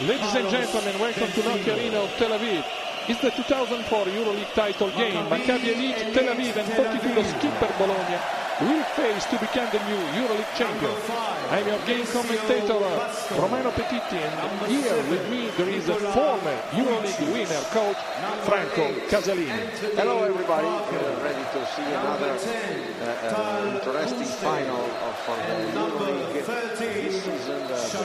Ladies and gentlemen, welcome to Nokia Arena of Tel Aviv. It's the 2004 EuroLeague title game. Maccabi Elite Tel Aviv and 42 Skipper Bologna will face to become the new EuroLeague champions. I'm your game commentator, Romano Petitti, and here with me there is a former EuroLeague winner, coach Franco Casalini. Hello everybody, ready to see another interesting final for the EuroLeague this season. The two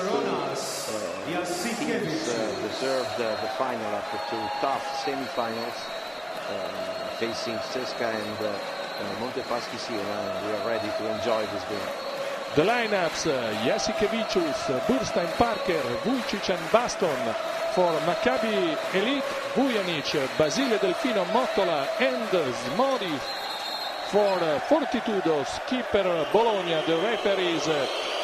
teams deserved the final after two tough semi-finals facing Cesca and Montepaschi Siena. We are ready to enjoy this game. The lineups: Jasikevicius, Burstein, Parker, Vujcic and Baston. For Maccabi Elite, Vujanic, Basile, Delfino, Mottola and Smodi. For Fortitudo, Skipper Bologna, the referees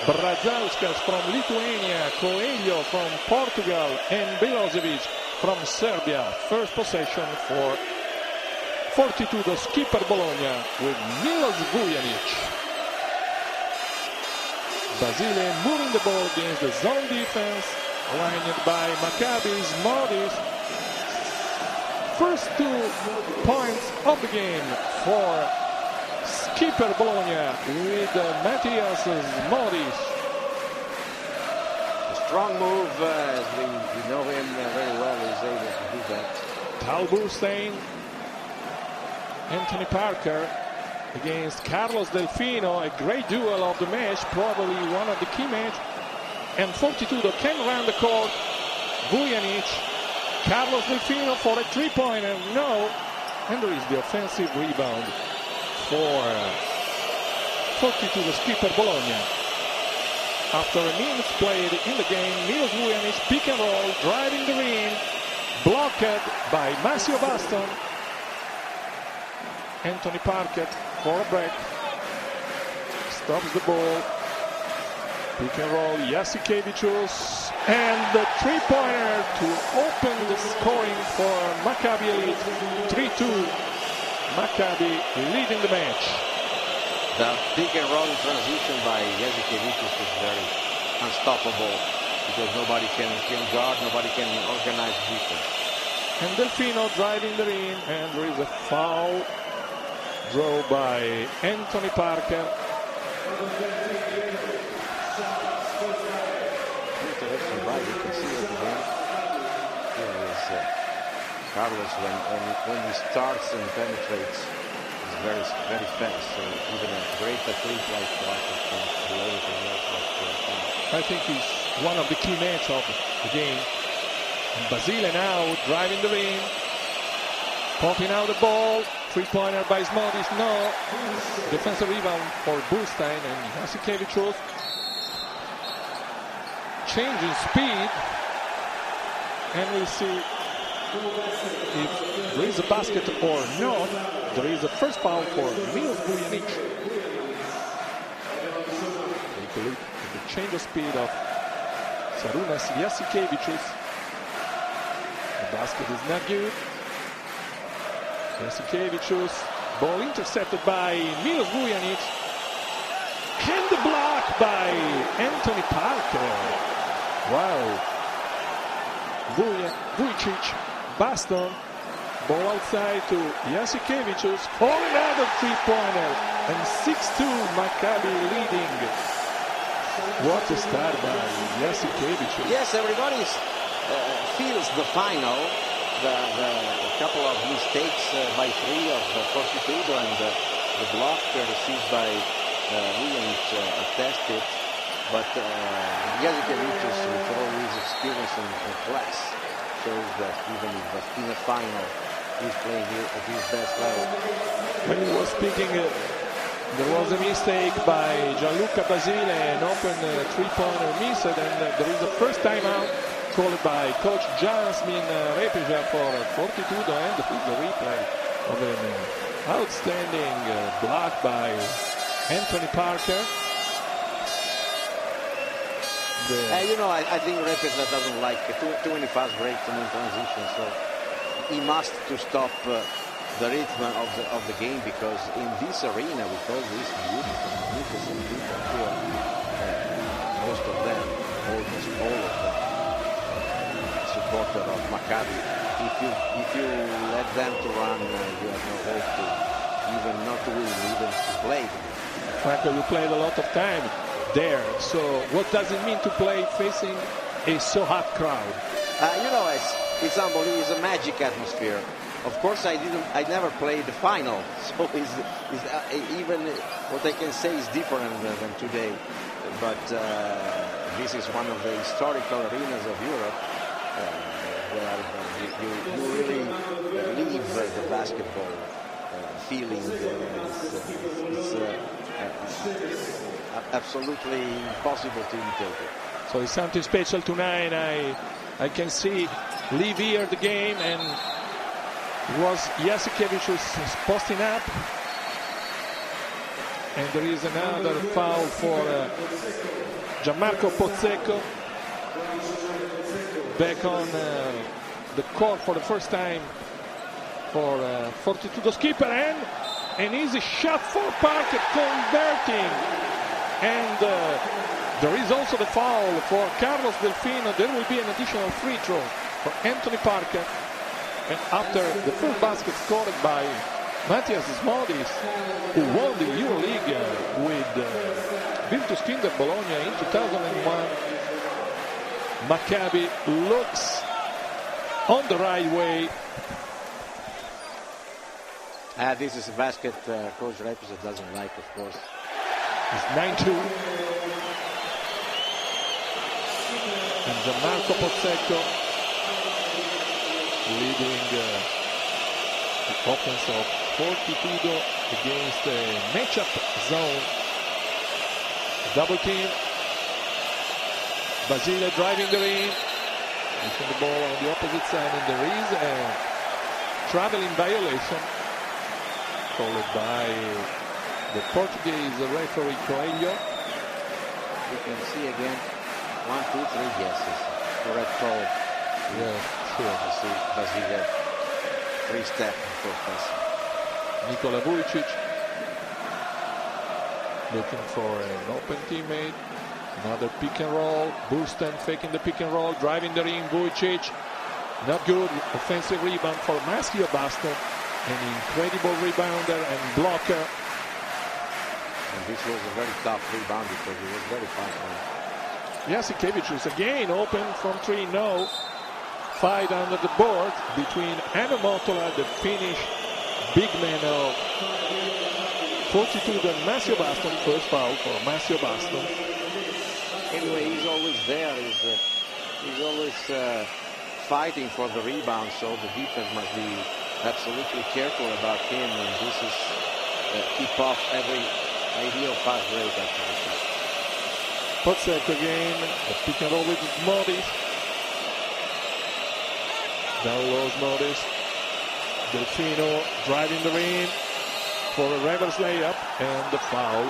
Brazauskas from Lithuania, Coelho from Portugal and Belosevic from Serbia. First possession for Fortitudo, Skipper Bologna with Milos Vujanic. Basile moving the ball against the zone defense, lined by Maccabi's Modis. First 2 points of the game for Skipper Bologna with Matthias Modis. A strong move, as we know him very well, is able to do that. Tal Burstein, Anthony Parker against Carlos Delfino, a great duel of the match, probably one of the key matches. And Fortitudo can run the court. Vujanic, Carlos Delfino for a three-pointer, no. And there is the offensive rebound for Fortitudo, Skipper Bologna. After a minute played in the game, Milos Vujanic pick and roll, driving the ring, blocked by Massimo Baston. Anthony Parker for a break, stops the ball, pick and roll, Jasikevicius, and the three-pointer to open the scoring for Maccabi Elite. 3-2, Maccabi leading the match. The pick and roll transition by Jasikevicius is very unstoppable because nobody can guard, nobody can organize defense. And Delfino driving the ring, and there is a foul. Draw by Anthony Parker. Interesting right, you can see it again. Here is Carlos when he starts and penetrates, he's very fast. So even a great athlete like Parker can do everything else. I think he's one of the key men of the game. And Basile now driving the ring, popping out the ball. Three-pointer by Smodis, no. Defensive rebound for Burstein and Jasikevicius. Changing speed. And we'll see if there is a basket or not. There is a first foul for Milos Vujanic. Take a look at the change of speed of Sarunas Jasikevicius. The basket is not good. Jasikevicius, ball intercepted by Milos Vujanic, and the block by Anthony Parker. Wow. Vujcic, Baston, ball outside to Jasikevicius for another three-pointer, and 6-2 Maccabi leading. What a start by Jasikevicius. Yes, everybody feels the final. A couple of mistakes by three of Fortitudo and the block received by Vujanic attested, but Jasikevicius, with all his experience and class, shows that even if in a final he's playing here at his best level. When he was speaking, there was a mistake by Gianluca Basile, an open three-pointer missed, and there is a first timeout called by coach Jasmine Repeja for Fortitudo, and the replay of an outstanding block by Anthony Parker. I think Repeja doesn't like too many fast breaks and in transition, so he must to stop the rhythm of the game, because in this arena with all these beautiful, magnificent people here, most of them, almost all of them, supporter of Maccabi. If you let them to run, you have no hope to even not to win, even to play. Franco, you played a lot of time there. So what does it mean to play facing a so hot crowd? You know, it's unbelievable. It's a magic atmosphere. Of course, I never played the final, so even what I can say is different than today. But this is one of the historical arenas of Europe, where you really live the basketball feeling. It's absolutely impossible to imitate it. So it's something special tonight. I can see, live here the game, and it was Jasikevicius posting up. And there is another foul for Gianmarco Pozzecco. Back on the court for the first time for Fortitudo Skipper, and an easy shot for Parker, converting. And there is also the foul for Carlos Delfino. There will be an additional free throw for Anthony Parker. And after the first basket scored by Matthias Smodis, who won the EuroLeague with Skipper Bologna in 2001, Maccabi looks on the right way. This is a basket Coach Repisat doesn't like, of course. It's 9-2. And Gianmarco Pozzecco leading the offense of Fortitudo against a matchup zone. Double team. Basile driving the ring. Pushing the ball on the opposite side, and there is a traveling violation called by the Portuguese referee Coelho. You can see again 1, 2, 3 guesses. Correct call. Yes, sure. You see Basile 3-step first pass. Nikola Vujcic looking for an open teammate. Another pick and roll. Baston faking the pick and roll, driving the ring. Vujcic, not good. Offensive rebound for Maccabi Baston. An incredible rebounder and blocker. And this was a very tough rebound because it was very fast. Jasikevicius again open from 3. No. Fight under the board between Anna Motola, the Finnish big man of Fortitudo, and Maccabi Baston. First foul for Maccabi Baston. Anyway, he's always there. He's always fighting for the rebound, so the defense must be absolutely careful about him, and this is keep off every ideal fast break after the shot. Pozzecco again, the pick and roll with Modis. Down low Modis. Delfino driving the ring for a reverse layup, and the foul.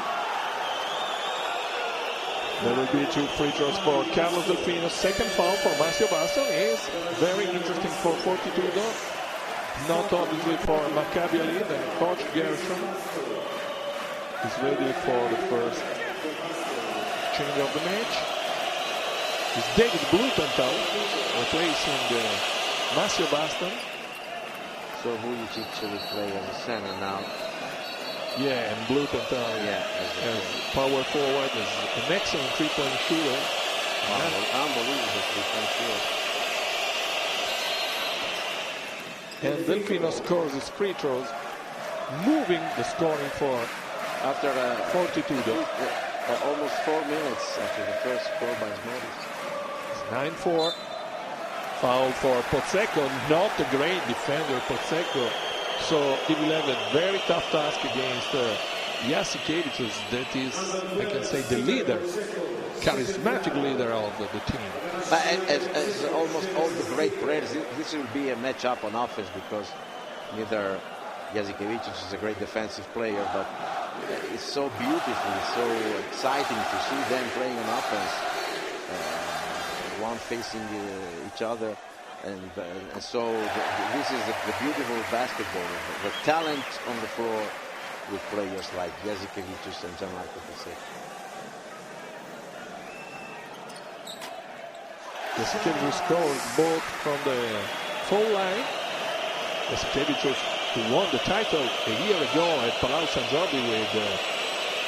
There will be 2 free throws for Carlos Delfino. Second foul for Maccabi Baston is very interesting for Fortitudo. Not obviously for Maccabi Tel Aviv, and Coach Gershon is ready for the first change of the match. It's David Bluthenthal replacing Maccabi Baston. So Vujcic will play as a center now. Yeah, and Bluthenthal as power forward is an excellent three-point shooter. Unbelievable three-point shooter. And Delfino scores his free throws, moving the scoring for after Fortitudo. Almost 4 minutes after the first score by Smodis. It's 9-4. Foul for Pozzecco, not a great defender, Pozzecco. So he will have a very tough task against Jasikevicius, that is, I can say, the leader, charismatic leader of the team. But as almost all the great players, this will be a matchup on offense because neither Jasikevicius is a great defensive player, but it's so beautiful, so exciting to see them playing on offense, one facing each other. And so this is the beautiful basketball, the talent on the floor with players like Jasikevicius and Gianmarco Pozzecco. Jasikevicius scored both from the foul line. Jasikevicius, who won the title a year ago at Palau San Jordi with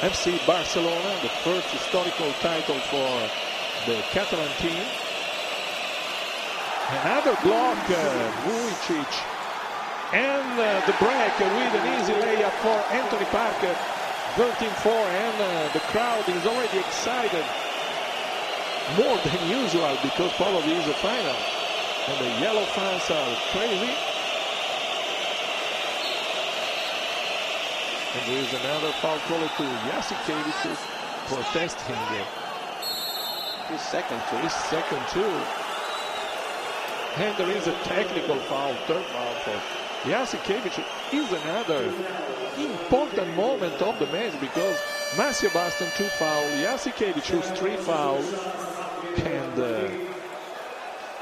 FC Barcelona, the first historical title for the Catalan team. Another block, Vujcic, and the break with an easy layup for Anthony Parker, 13-4, and the crowd is already excited, more than usual, because probably is a final, and the yellow fans are crazy. And there is another foul call to Jasikevicius, protesting his second too. And there is a technical foul, third foul for Jasikevicius. Is another important moment of the match, because Baston 2 fouls, Jasikevicius 3 fouls, and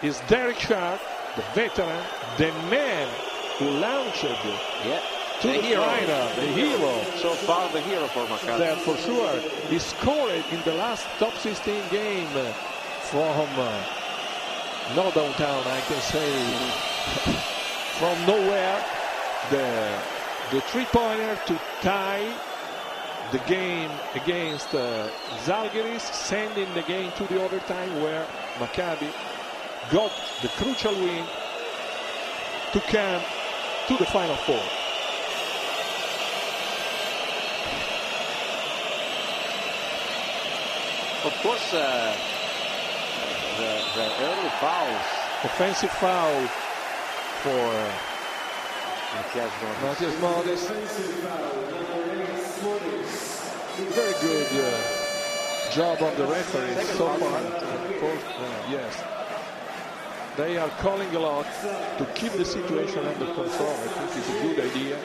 is Derek Sharp, the veteran, the man who launched to the final, the hero. So far the hero for Maccabi. That for sure. He scored in the last top 16 game from no downtown, I can say, from nowhere, the three-pointer to tie the game against Zalgiris, sending the game to the overtime, where Maccabi got the crucial win to come to the Final Four. Of course, the early fouls. Offensive foul for Matthias Modis. Very good job of the referees so far. Yes. They are calling a lot to keep the situation under control. I think it's a good idea.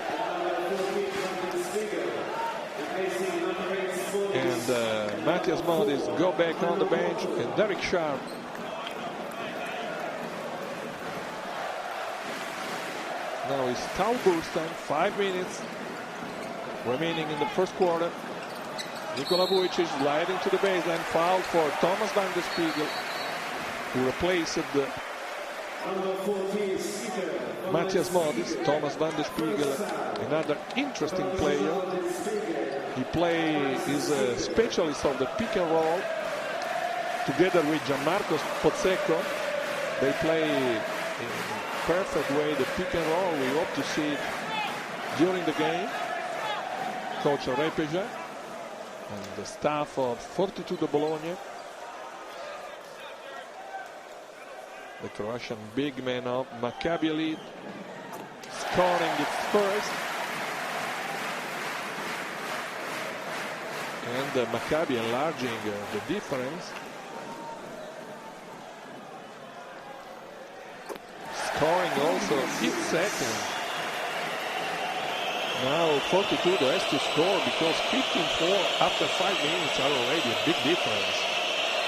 And Matthias Modis go back on the bench, and Derek Sharp now is Tal Burstan, 5 minutes remaining in the first quarter. Nikola Vujcic sliding to the baseline, foul for Thomas van der Spiegel, who replaced Matthias Modis. Thomas van der Spiegel, another interesting player. He is a specialist of the pick and roll, together with Gianmarco Pozzecco. They play in perfect way the pick and roll. We hope to see it during the game. Coach Repeja and the staff of Fortitudo Bologna. The Croatian big man of Maccabi Elite, scoring its first. And Maccabi enlarging the difference. Scoring also its second. Now Fortitudo has to score, because 15-4 after 5 minutes are already a big difference.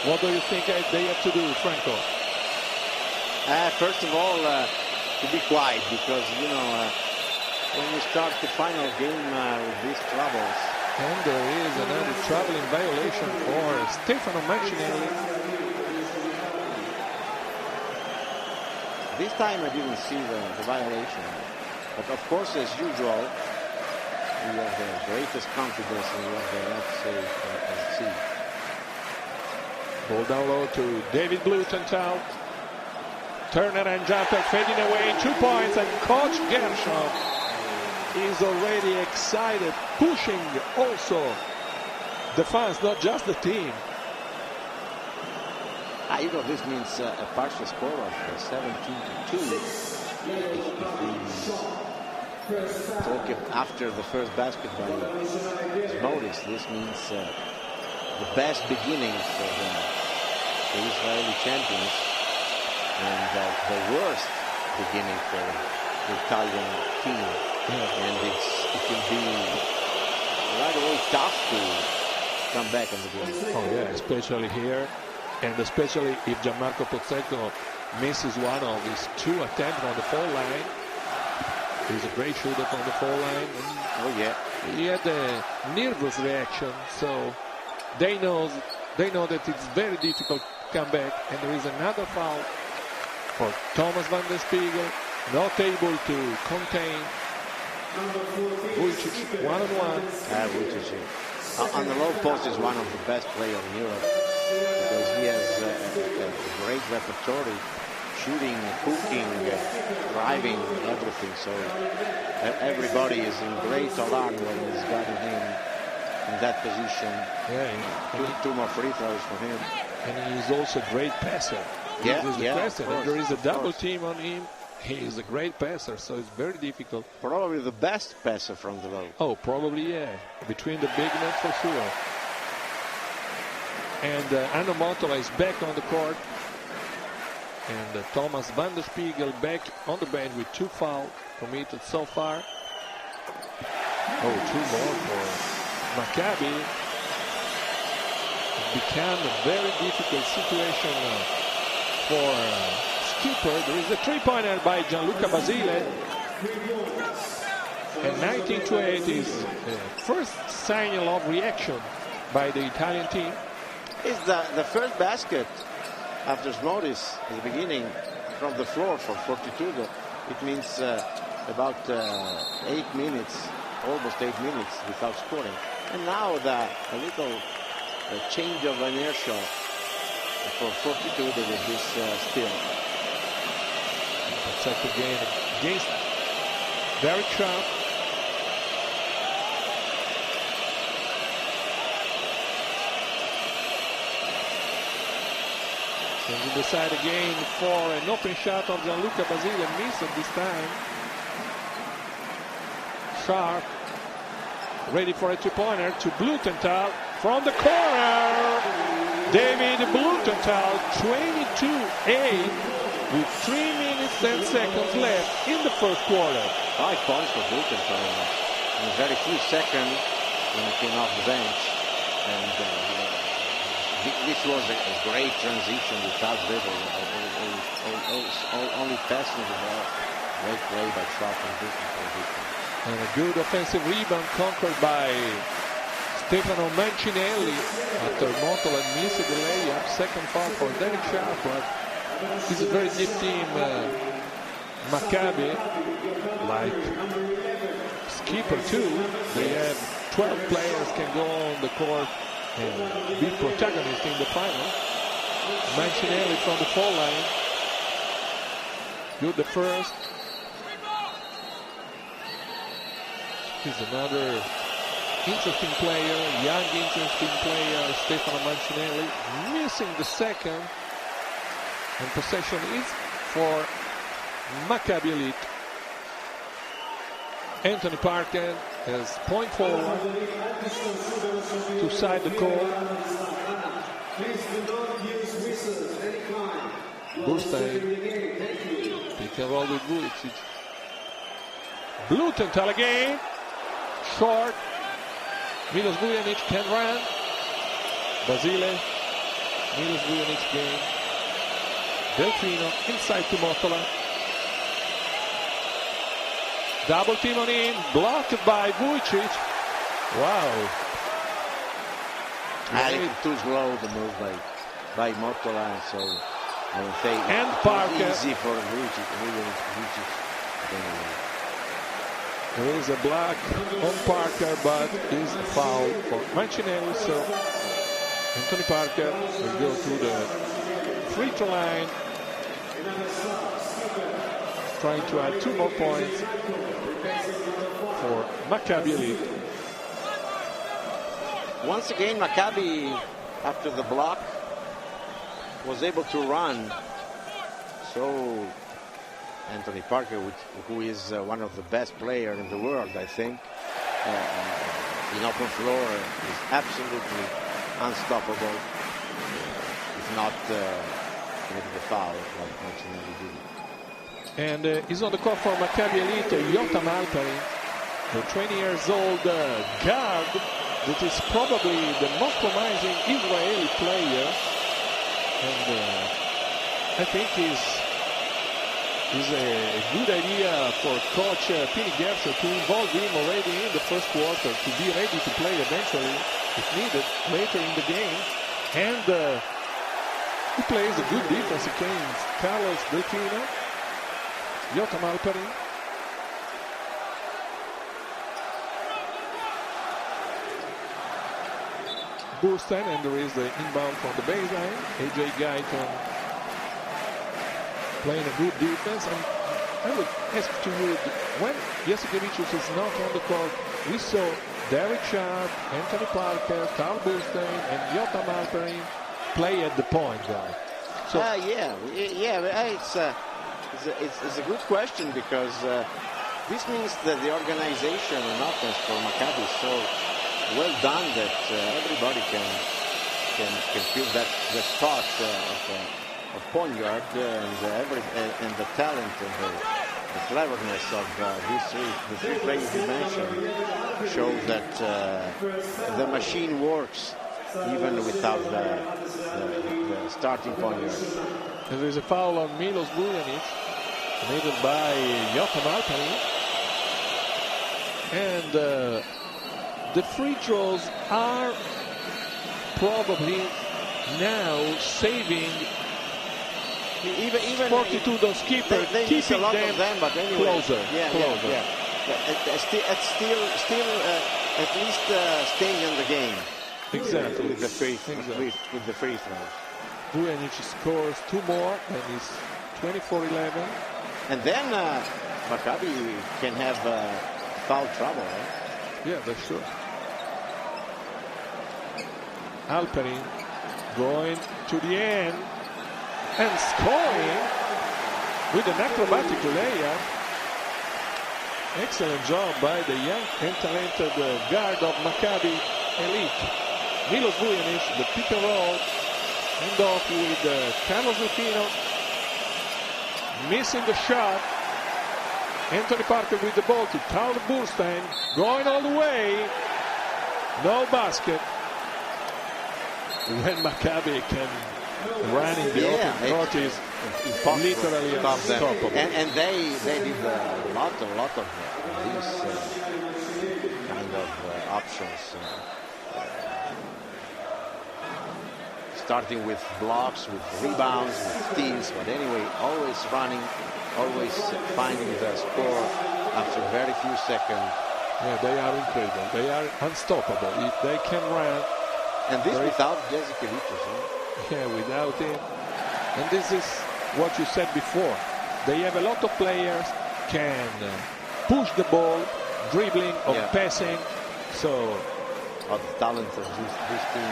What do you think they have to do, Franco? First of all, to be quiet, because, you know, when you start the final game with these troubles. And there is another traveling violation for Stefano Maccinelli. This time I didn't see the violation. But of course, as usual, we have the greatest confidence in what they have to say. Ball down low to David Bluthenthal. Turner and jumper fading away, 2 points, and Coach Gershon is already excited, pushing also the fans, not just the team. You know, this means a partial score of 17-2. If we talk after the first basket by Modis, this means the best beginning for the Israeli champions, and the worst beginning for the Italian team. And it can be right away tough to come back in the game. Oh yeah, especially here, and especially if Gianmarco Pozzecco misses one of his 2 attempts on the foul line. He's a great shooter on the foul line. Oh yeah, he had a nervous reaction, so they know that it's very difficult come back, and there is another foul for Thomas van der Spiegel, not able to contain Vujcic one-on-one. Vujcic on the low post is one of the best players in Europe because he has a great repertoire, shooting, cooking, driving, everything. So everybody is in great alarm when he's got him in that position. Yeah, two more free throws for him. And he is also a great passer. Passer. And there is a double team on him. He is a great passer, so it's very difficult. Probably the best passer from the low. Oh, probably, yeah. Between the big men for sure. And Anno Motola is back on the court. And Thomas van der Spiegel back on the bench with 2 fouls committed so far. Oh, 2 more for Maccabi. It became a very difficult situation for Skipper. There is a 3-pointer by Gianluca Basile. And 19-8 is the first signal of reaction by the Italian team. It's the first basket after Smoris at the beginning from the floor for 42. It means about 8 minutes, almost 8 minutes without scoring. And now a little change of inertia for 42 with this steal. That's again against Derek Sharp. Changing the side again for an open shot of Gianluca Basile, missed it this time. Sharp ready for a 2-pointer to Bluthenthal from the corner. David Bluthenthal, 22-8 with 3 minutes and seconds left in the first quarter. 5 points for Bluthenthal in a very few seconds when he came off the bench. And this was a great transition without dribble, only passing the ball. Great play by Sharp and Bluthenthal. And a good offensive rebound conquered by Stefano Mancinelli after Motola missed the layup. Second foul for Derek Sharp, but it's a very deep team. Maccabi, like Skipper too, they have 12 players can go on the court and be protagonists in the final. Mancinelli from the foul line. Good the first. He's another interesting player, young interesting player, Stefano Mancinelli, missing the second. And possession is for Maccabi Elite. Anthony Parker has point forward to side the court. Burstein, pick and roll with Vujcic. Bluthenthal again, short. Milos Vujanic can run. Basile, Milos Vujanic game. Delfino inside to Motola. Double team on him, blocked by Vujcic. Wow. Too slow the move by Motola, so I would say and Parker. Easy for Vujcic. There is a block on Parker, but is a foul for Mancinelli, so Anthony Parker will go to the free throw line, trying to add 2 more points for Maccabi Elite. Once again, Maccabi, after the block, was able to run. So Anthony Parker, who is one of the best players in the world, I think, in open floor, is absolutely unstoppable. If not making the foul, like Mancinelli did. And he's on the court for Maccabi Elite, Yotam Halperin, the 20 years old guard that is probably the most promising Israeli player. And I think he's a good idea for coach Pini Gersher to involve him already in the first quarter to be ready to play eventually, if needed, later in the game. And He plays a good defense against Carlos Delfino, Halperin. Baston, and there is the inbound from the baseline. AJ Guyton playing a good defense. And I would ask to you, when Jasikevicius is not on the court, we saw Derek Sharp, Anthony Parker, Carl Baston, and Halperin play at the point guard. So it's a good question, because this means that the organization and offense for Maccabi is so well done that everybody can feel that the spot of point guard, and the talent and the cleverness of the three players you mentioned shows that the machine works even without the starting point guard. And there's a foul on Milos Vujanic, made by Halperin. And the free throws are probably now saving even fortitude on Skipper, they keeping a lot them of them, but anyway, closer. Still at least staying in the game. Exactly. With the free throws. Vujanic scores 2 more, and it's 24-11. And then Maccabi can have foul trouble. Right? Yeah, that's sure. Halperin going to the end and scoring with an acrobatic layup. Excellent job by the young and talented guard of Maccabi Elite. Milos Vujanic, the pick and roll, and off with Carlos Delfino, missing the shot. Anthony Parker with the ball to Carl Baston, going all the way. No basket. When Maccabi can run in the open court, is literally unstoppable. And they did a lot of these kind of options. Starting with blocks, with rebounds, with steals, but anyway, always running, always finding the score after very few seconds. Yeah, they are incredible. They are unstoppable. If they can run. And this without Jasikevicius. Yeah, without him. And this is what you said before. They have a lot of players can push the ball, dribbling or passing. So the talent of this team.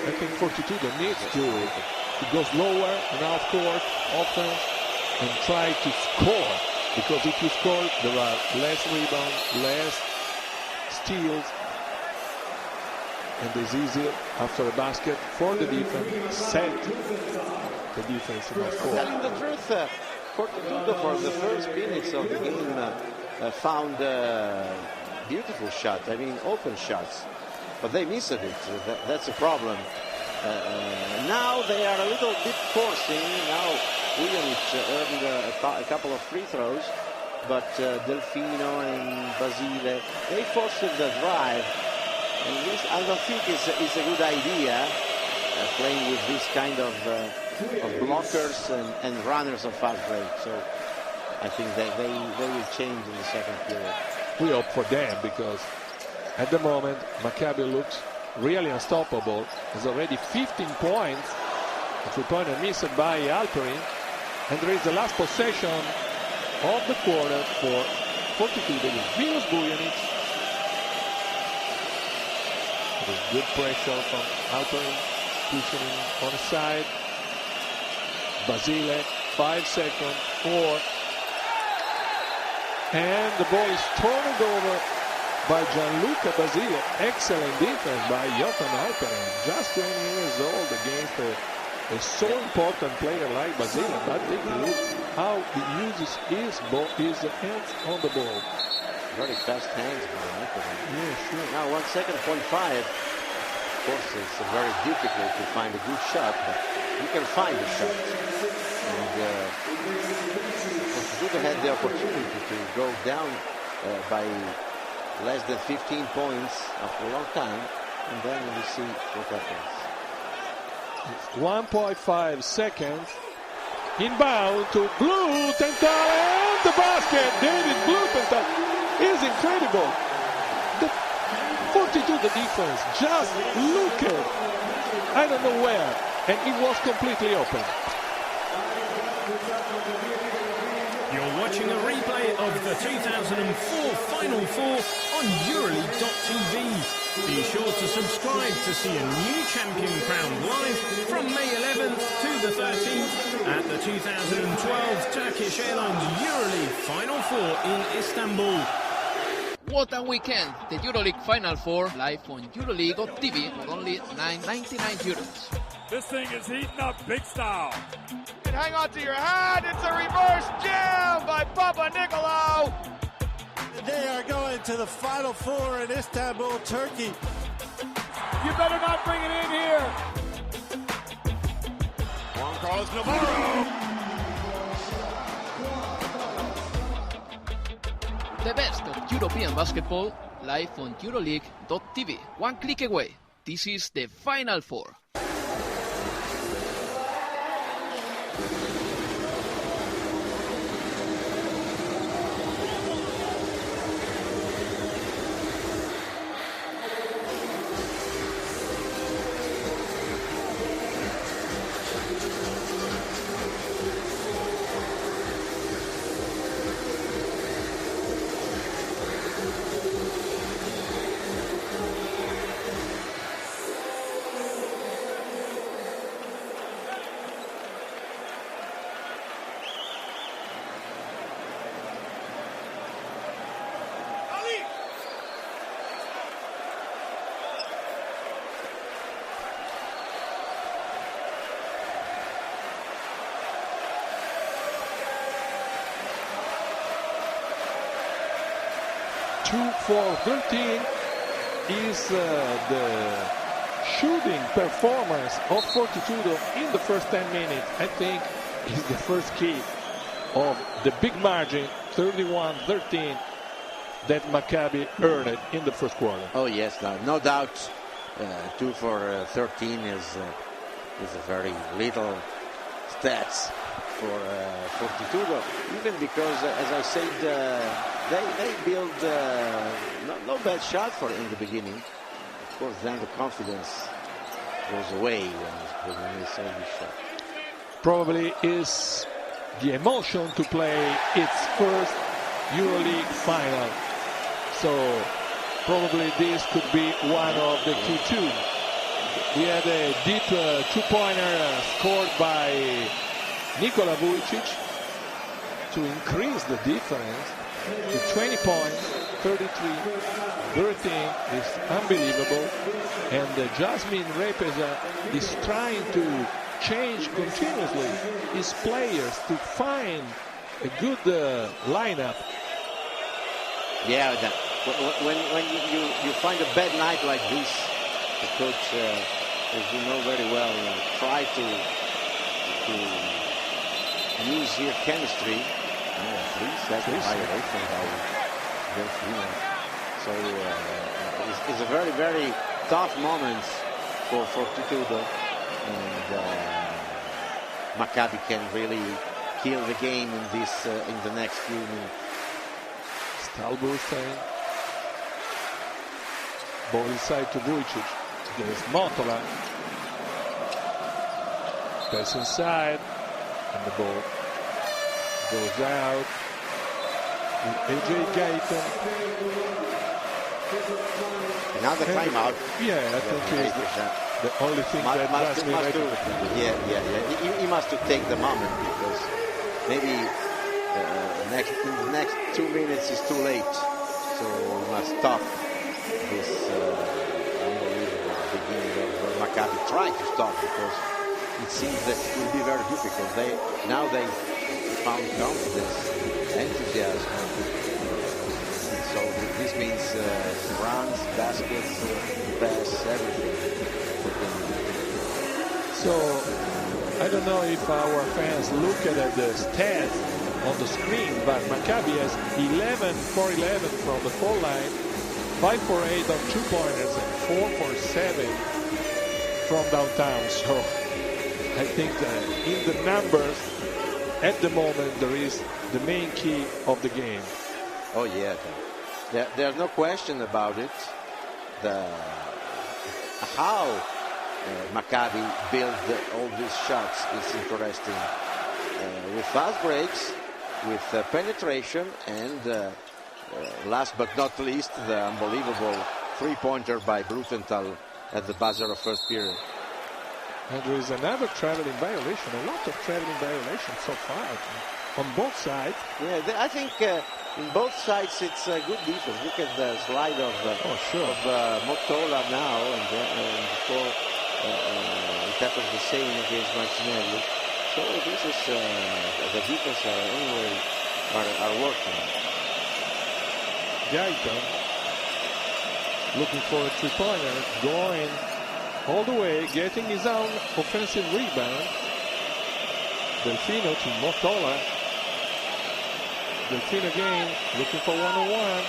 I think Fortitudo needs to go slower in half court offense and try to score, because if you score there are less rebounds, less steals, and it's easier after a basket for the defense set the defense in half court. Telling the truth, Fortitudo for the first minutes of the game found beautiful shots, open shots, but they missed it. That's a problem. Now they are a little bit forcing. Now Vujanic earned a couple of free throws, but Delfino and Basile, they forced the drive. And this, I don't think is a good idea, playing with this kind of blockers and runners of fast break. So I think they will change in the second period. We hope for them, because at the moment Maccabi looks really unstoppable. There's already 15 points. A 3-pointer missed by Halperin, and there is the last possession of the quarter for Fortitudo with Milos Vujanic. There's good pressure from Halperin, pushing him on the side. Basile, 5 seconds, 4. And the ball is turned over by Gianluca Basile. Excellent defense by Halperin. Just 20 years old against a so important player like Basile. But take a look how he uses his hands on the ball. Very fast hands by Halperin. Yeah, sure. Now 1 second, 0.5. Of course, it's very difficult to find a good shot, but you can find a shot. And Fortitudo had the opportunity to go down by less than 15 points after a long time, and then we see what happens. 1.5 seconds. Inbound to Bluthenthal and the basket. David Bluthenthal is incredible. The 42, the defense, just look at, I don't know where, and it was completely open. You're watching a replay of the 2004 Final Four on EuroLeague.tv. Be sure to subscribe to see a new champion crowned live from May 11th to the 13th at the 2012 Turkish Airlines EuroLeague Final Four in Istanbul. What a weekend! The EuroLeague Final Four live on EuroLeague.tv for only €9.99. This thing is heating up big style. And hang on to your hat. It's a reverse jam by Papa Nicolau. They are going to the Final Four in Istanbul, Turkey. You better not bring it in here. Juan Carlos Navarro. The best of European basketball live on EuroLeague.tv. One click away. This is the Final Four. Two for 13 is the shooting performance of Fortitudo in the first 10 minutes. I think is the first key of the big margin, 31-13, that Maccabi earned in the first quarter. Oh yes, no doubt. 2 for 13 is a very little stats for Fortitudo, even because, as I said, they build no bad shot for in the beginning. Of course, then the confidence goes away when they saw this shot. Probably is the emotion to play its first EuroLeague final. So probably this could be one of the key two. We had a deep two-pointer scored by Nikola Vujcic to increase the difference to 20 points, 33-13 is unbelievable. And Jasmine Repesa is trying to change continuously his players to find a good lineup. Yeah, when you find a bad night like this, the coach, as you know very well, try to use here chemistry. 3 seconds violation by Delfino. So it's a very, very tough moment for Fortitudo, and Maccabi can really kill the game in this in the next few minutes. Stalburstein. Ball inside to Vujcic. There's Motola. Pass inside, and the ball goes out. AJ Gayton. Another timeout. Yeah, I think it's the only thing that must be ready. He must take the moment, because maybe in the next 2 minutes is too late. So we must stop this unbelievable beginning of Maccabi trying to stop, because it seems that it will be very difficult. They found confidence, enthusiasm. So this means runs, baskets, pass, everything. So I don't know if our fans look at the stats on the screen, but Maccabi has 11 for 11 from the foul line, 5 for 8 on 2-pointers, and 4 for 7 from downtown. So I think that in the numbers, at the moment, there is the main key of the game. Oh yeah, there's no question about it. How Maccabi built all these shots is interesting. With fast breaks, with penetration, and last but not least, the unbelievable three-pointer by Bluthenthal at the buzzer of first period. And there is another traveling violation, a lot of traveling violations so far on both sides. Yeah, I think in both sides it's a good defense. Look at the slide of Mottola now, and before it happens the same against Martinelli. So this is the defense anyway are working. Gaitan looking for a three-pointer, going all the way, getting his own offensive rebound. Delfino to Mottola. Delfino again, looking for one-on-one.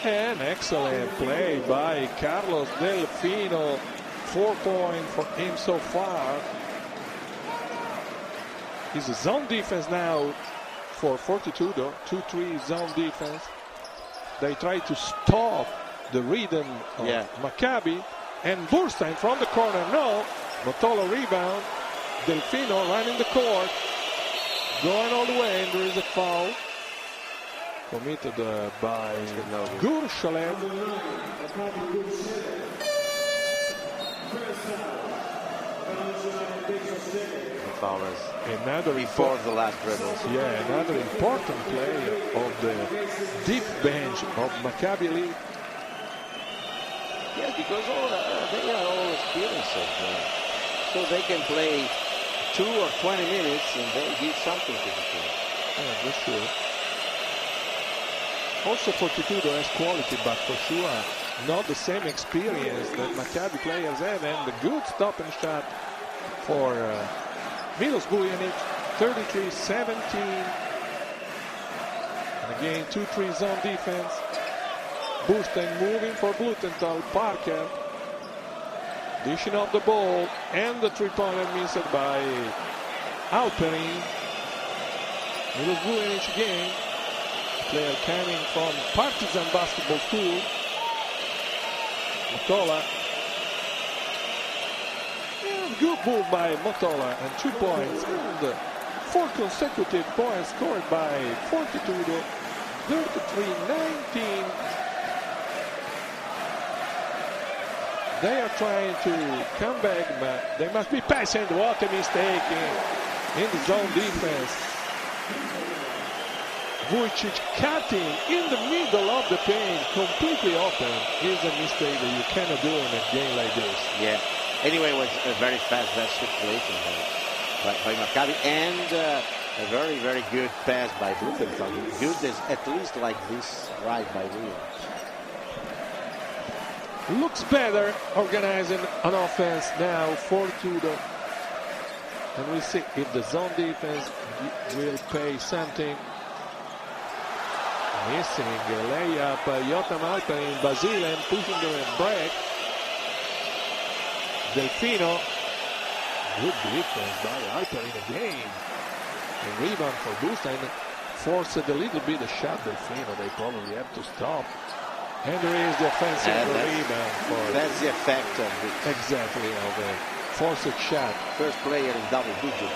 An excellent play by Carlos Delfino. 4 points for him so far. It's a zone defense now for Fortitudo. 2-3 zone defense. They try to stop the rhythm of Maccabi, and Burstein from the corner, no. Mottola rebound. Delfino running the court, going all the way, and there is a foul committed by Gurshalev. Another before the last dribbles. Yeah, another important play of the deep bench of Maccabi League. Yes, because they are all experienced, so they can play 2 or 20 minutes and they give something to the team. Yeah, that's true. Also, Fortitudo has quality, but for sure not the same experience that Maccabi players have, and the good stop and shot for Milos Vujanic, 33-17. And again, 2-3 zone defense. Burstein moving for Bluthenthal. Parker dishing off the ball, and the three-pointer missed by Halperin. Milos Vujanic again, player coming from Partizan Basketball School. Mottola. And good move by Mottola, and 2 points. And 4 consecutive points scored by Fortitudo. 33-19. They are trying to come back, but they must be patient. What a mistake in the zone defense. Vujcic cutting in the middle of the paint, completely open, is a mistake that you cannot do in a game like this. Yeah. Anyway, it was a very fast situation by Maccabi, and a very, very good pass by Bluthenthal. Good is at least like this right by Williams. Looks better organizing an offense now for Tudor. And we'll see if the zone defense will pay something. Missing a layup, Jotam Halperin, Basile pushing the break. Delfino. Good defense by Halperin again. A rebound for Burstein. Forced a little bit of shot, Delfino. They probably have to stop. And there is the offensive rebound for... That's the effect of it. Exactly, of a forced shot. First player in double digits,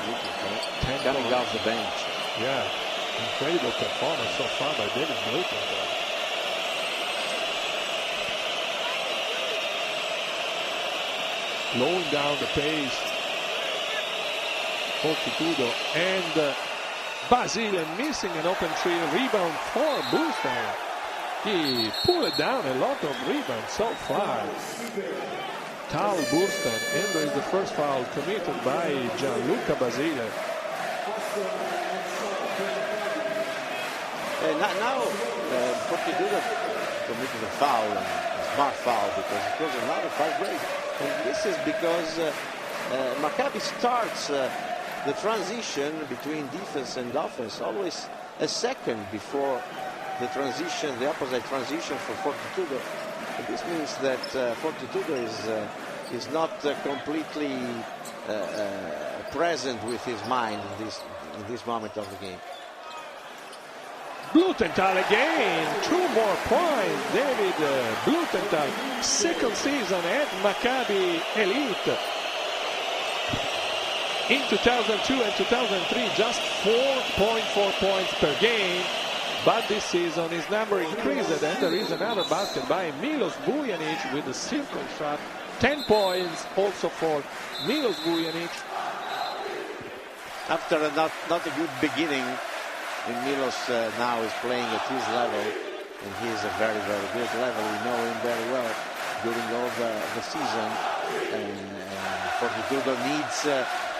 coming off the bench. Yeah, incredible performance so far by David Bluthenthal. Slowing down the pace. Fortitudo and Basile missing an open three. Rebound for Burstein. He pulled down a lot of rebounds so far. Tal Burstein, and there is the first foul committed by Gianluca Basile. Now, Fortitudo committed a foul, a smart foul, because it was another fast break. And this is because Maccabi starts the transition between defense and offense always a second before the transition, the opposite transition for Fortitudo. And this means that Fortitudo is He's not completely present with his mind in this moment of the game. Bluthenthal again, 2 more points. David Bluthenthal, second season at Maccabi Elite. In 2002 and 2003, just 4.4 points per game. But this season his number increased, and there is another basket by Milos Vujanic with the circle shot. 10 points also for Milos Vujanic. After not a good beginning, Milos now is playing at his level, and he is a very, very good level. We know him very well during all the season. And Fortitudo needs,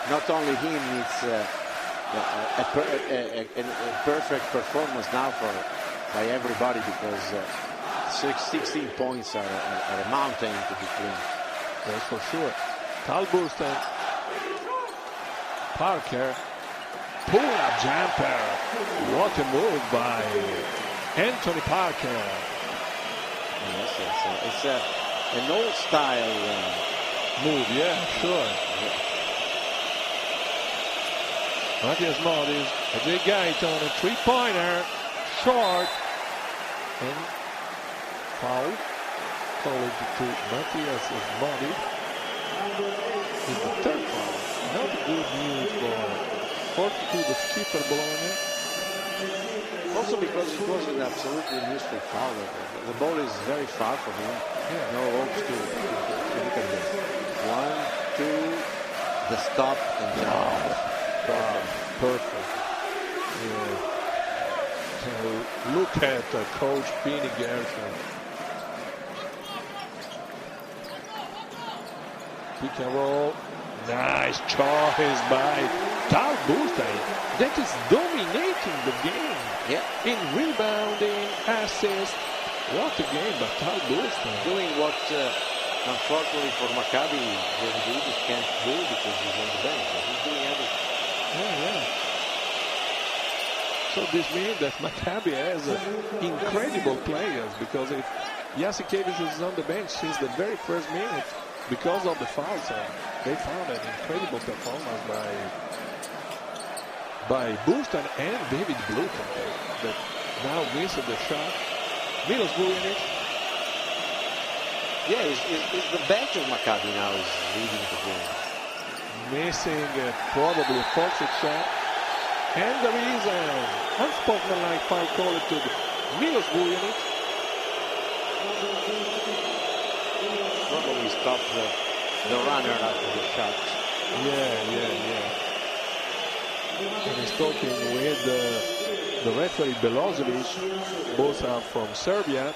not only him, needs a perfect performance now by everybody, because 16 points are a mountain to be cleaned. That's for sure. Talburston, Parker, pull-up jumper. What a move by Anthony Parker. Yes, it's an old-style move, yeah, sure. Yeah. Matthias Modis, Ajay Gaiton, a three-pointer, short, and foul. Called to Matthias Modis. Is the third foul. Not good news for the Skipper Bologna. Also because it was an absolutely useful foul. The ball is very far from him. Yeah. No hopes to look at this. 1, 2, the stop and jump. Perfect. Yeah. So look at Coach Pini Gerson. Pick and roll. Nice choice by Talburston. That is dominating the game. Yeah. In rebounding, assist. What a game by Talburston. Doing what, unfortunately for Maccabi, David can't do because he's on the bench. He's doing everything. Yeah. So this means that Maccabi has incredible players, because if Jasikevicius is on the bench since the very first minute, because of the fouls, they found an incredible performance by Baston and David Bluthenthal that now missed the shot. Milos Vujanic. Yeah, it's the bench of Maccabi now is leading the game. Missing probably a forced shot. And there is an unsportsmanlike foul called to Milos Vujanic. Probably stopped the runner after the shot. Yeah. And he's talking with the referee Belozovic. Both are from Serbia.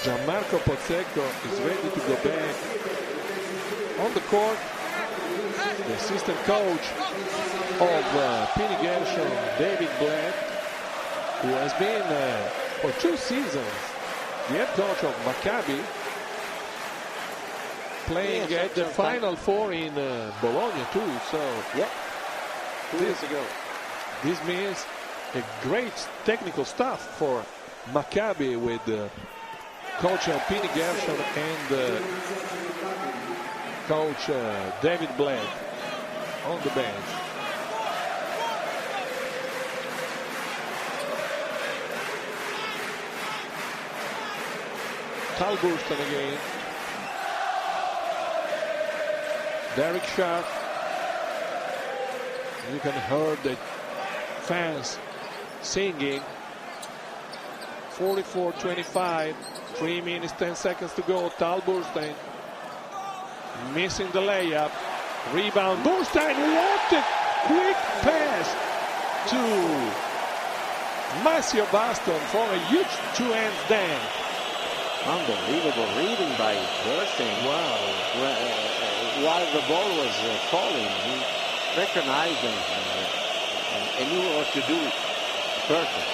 Gianmarco Pozzecco is ready to go back on the court. The assistant coach of Pini Gershon, David Blatt, who has been for 2 seasons the head coach of Maccabi, playing at the Final Four in Bologna too. So yeah, 2 years ago. This means a great technical staff for Maccabi with coach Pini Gershon and coach David Blatt on the bench. Talburston again. Derek Sharp. You can hear the fans singing. 44-25. 3 minutes, 10 seconds to go. Talburston missing the layup. Rebound. Burstein, what a quick pass to Masio Baston for a huge two-hand dunk. Unbelievable reading by Burstein. Wow. While the ball was falling, he recognized and knew what to do. Perfect.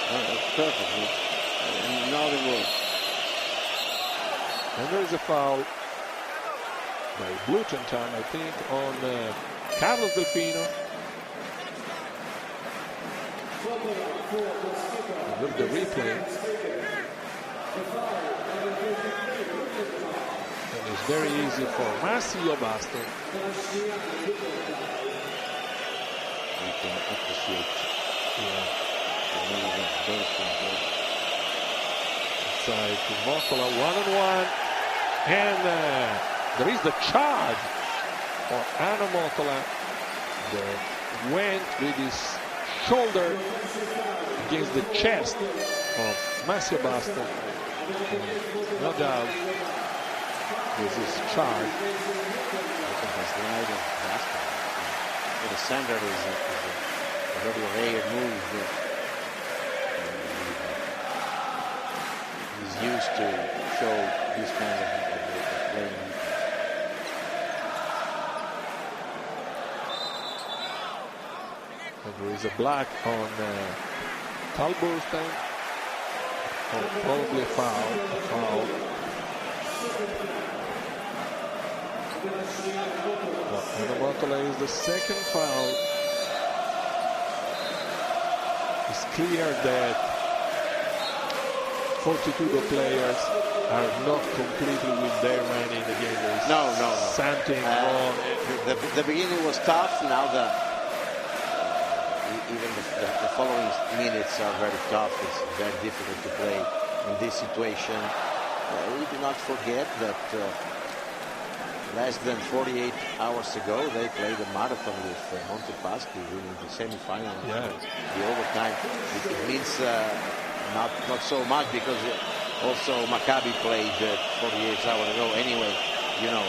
Another word. And there is a foul by Bluthenthal, I think, on Carlos Delfino. With the replay. And it's very easy for Massimo Baston. You can appreciate the move of Delfino. Inside to Motola, one-on-one. And there is the charge for Anna Motola that went with his shoulder against the chest of Massimo Baston. No doubt this is charge. The center is a very rare move. He's used to show this kind of playing. And there is a black on Talbostan. Probably a foul. Motola is the second foul. It's clear that 42 players are not completely with their man in the game. There is no. Something wrong. The beginning was tough. Now even the following minutes are very tough. It's very difficult to play in this situation. We do not forget that less than 48 hours ago they played a marathon with Montepaschi, winning the semi-final. The overtime. It means not so much, because also Maccabi played 48 hours ago. Anyway, you know,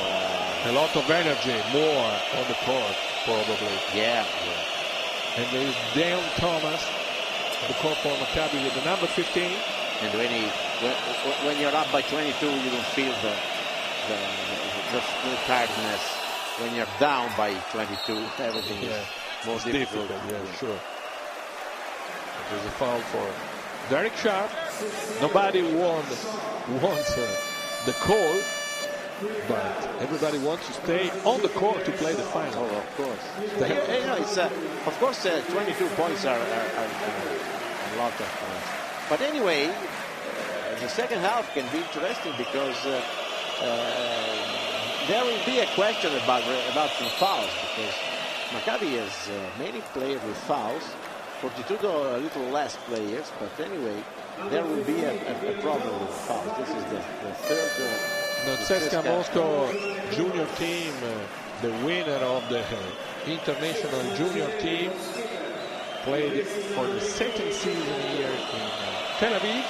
a lot of energy, more on the court probably. Yeah. And there is Dale Thomas, the court for Maccabi with the number 15. And when you're up by 22, you don't feel the tiredness. When you're down by 22, everything is more difficult. Sure. There's a foul for Derek Sharp. Nobody wants the call, but everybody wants to stay on the court to play the final. Oh, of course. It's of course 22 points are a lot of points. But anyway, the second half can be interesting, because there will be a question about some fouls, because Maccabi has many players with fouls. 42 a little less players, but anyway, there will be a problem with fouls. This is the third. CSKA Moscow junior team, the winner of the international junior team, played for the second season here in Tel Aviv.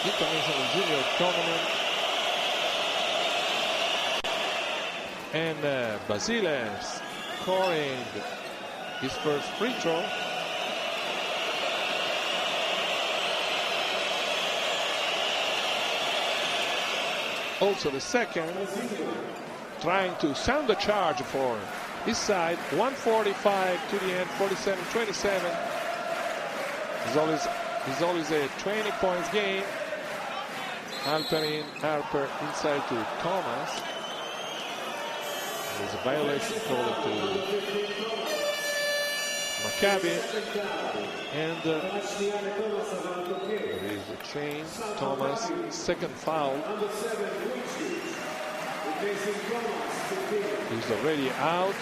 International junior tournament. And Basile scoring his first free throw. Also the second, trying to sound the charge for his side. 1:45 to the end, 47-27. It's always a 20 points game. Halperin, Harper inside to Thomas. There's a violation called to Maccabi, and there is a change. Thomas, second foul. He's already out.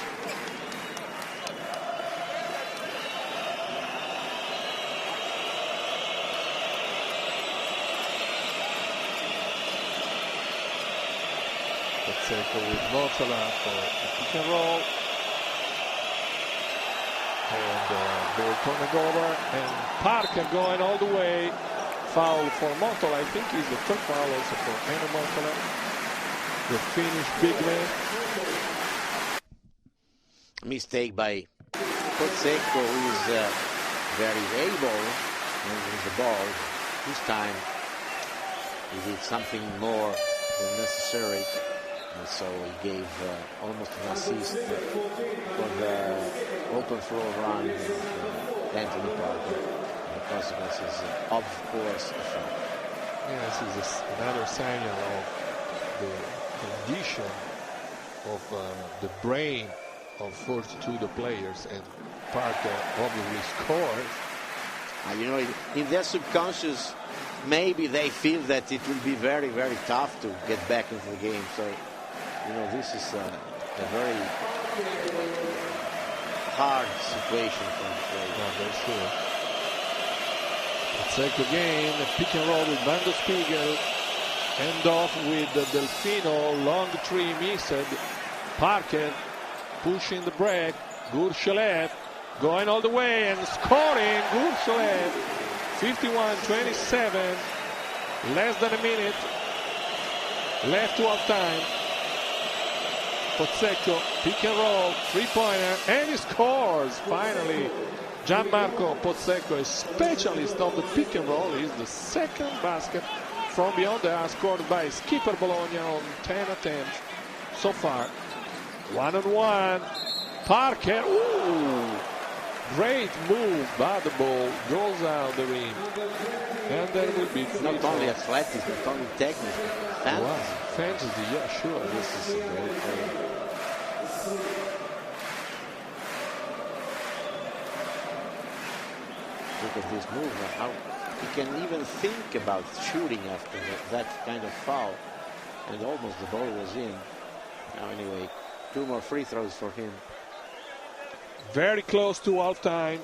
With Motola for a pick and roll, and ball turning over, and Parker going all the way. Foul for Motola. I think he's the third foul also for Anna Motola, the Finnish big man. Mistake by Vujcic, who is very able moving the ball. This time he did something more than necessary. And so he gave almost an assist for the open floor run of Anthony Parker. The consequences, of course, a foul. Yes, it's another sign of the condition of the brain of 42 the players, and Parker obviously scores. You know, in their subconscious, maybe they feel that it will be very, very tough to get back into the game. So, you know, this is a very hard situation for the player. Yeah, very sure. Vujcic again, pick and roll with Van der Spiegel. End off with Delfino, long three missed. Parker pushing the break. Gurshalev going all the way and scoring. Gurshalev 51-27. Less than a minute left to half time. Vujcic, pick and roll, three-pointer, and he scores finally. Gianmarco Vujcic, a specialist on the pick and roll, is the second basket from beyond the arc scored by Skipper Bologna on 10 attempts so far. One-on-one. Parker, ooh, great move, but the ball goes out the rim. And there will be not only athletic, not only technical, fantasy. Wow. Fantasy, yeah, sure. This is a great play. Look at this move, how he can even think about shooting after that kind of foul. And almost the ball was in. Now anyway, 2 more free throws for him. Very close to halftime.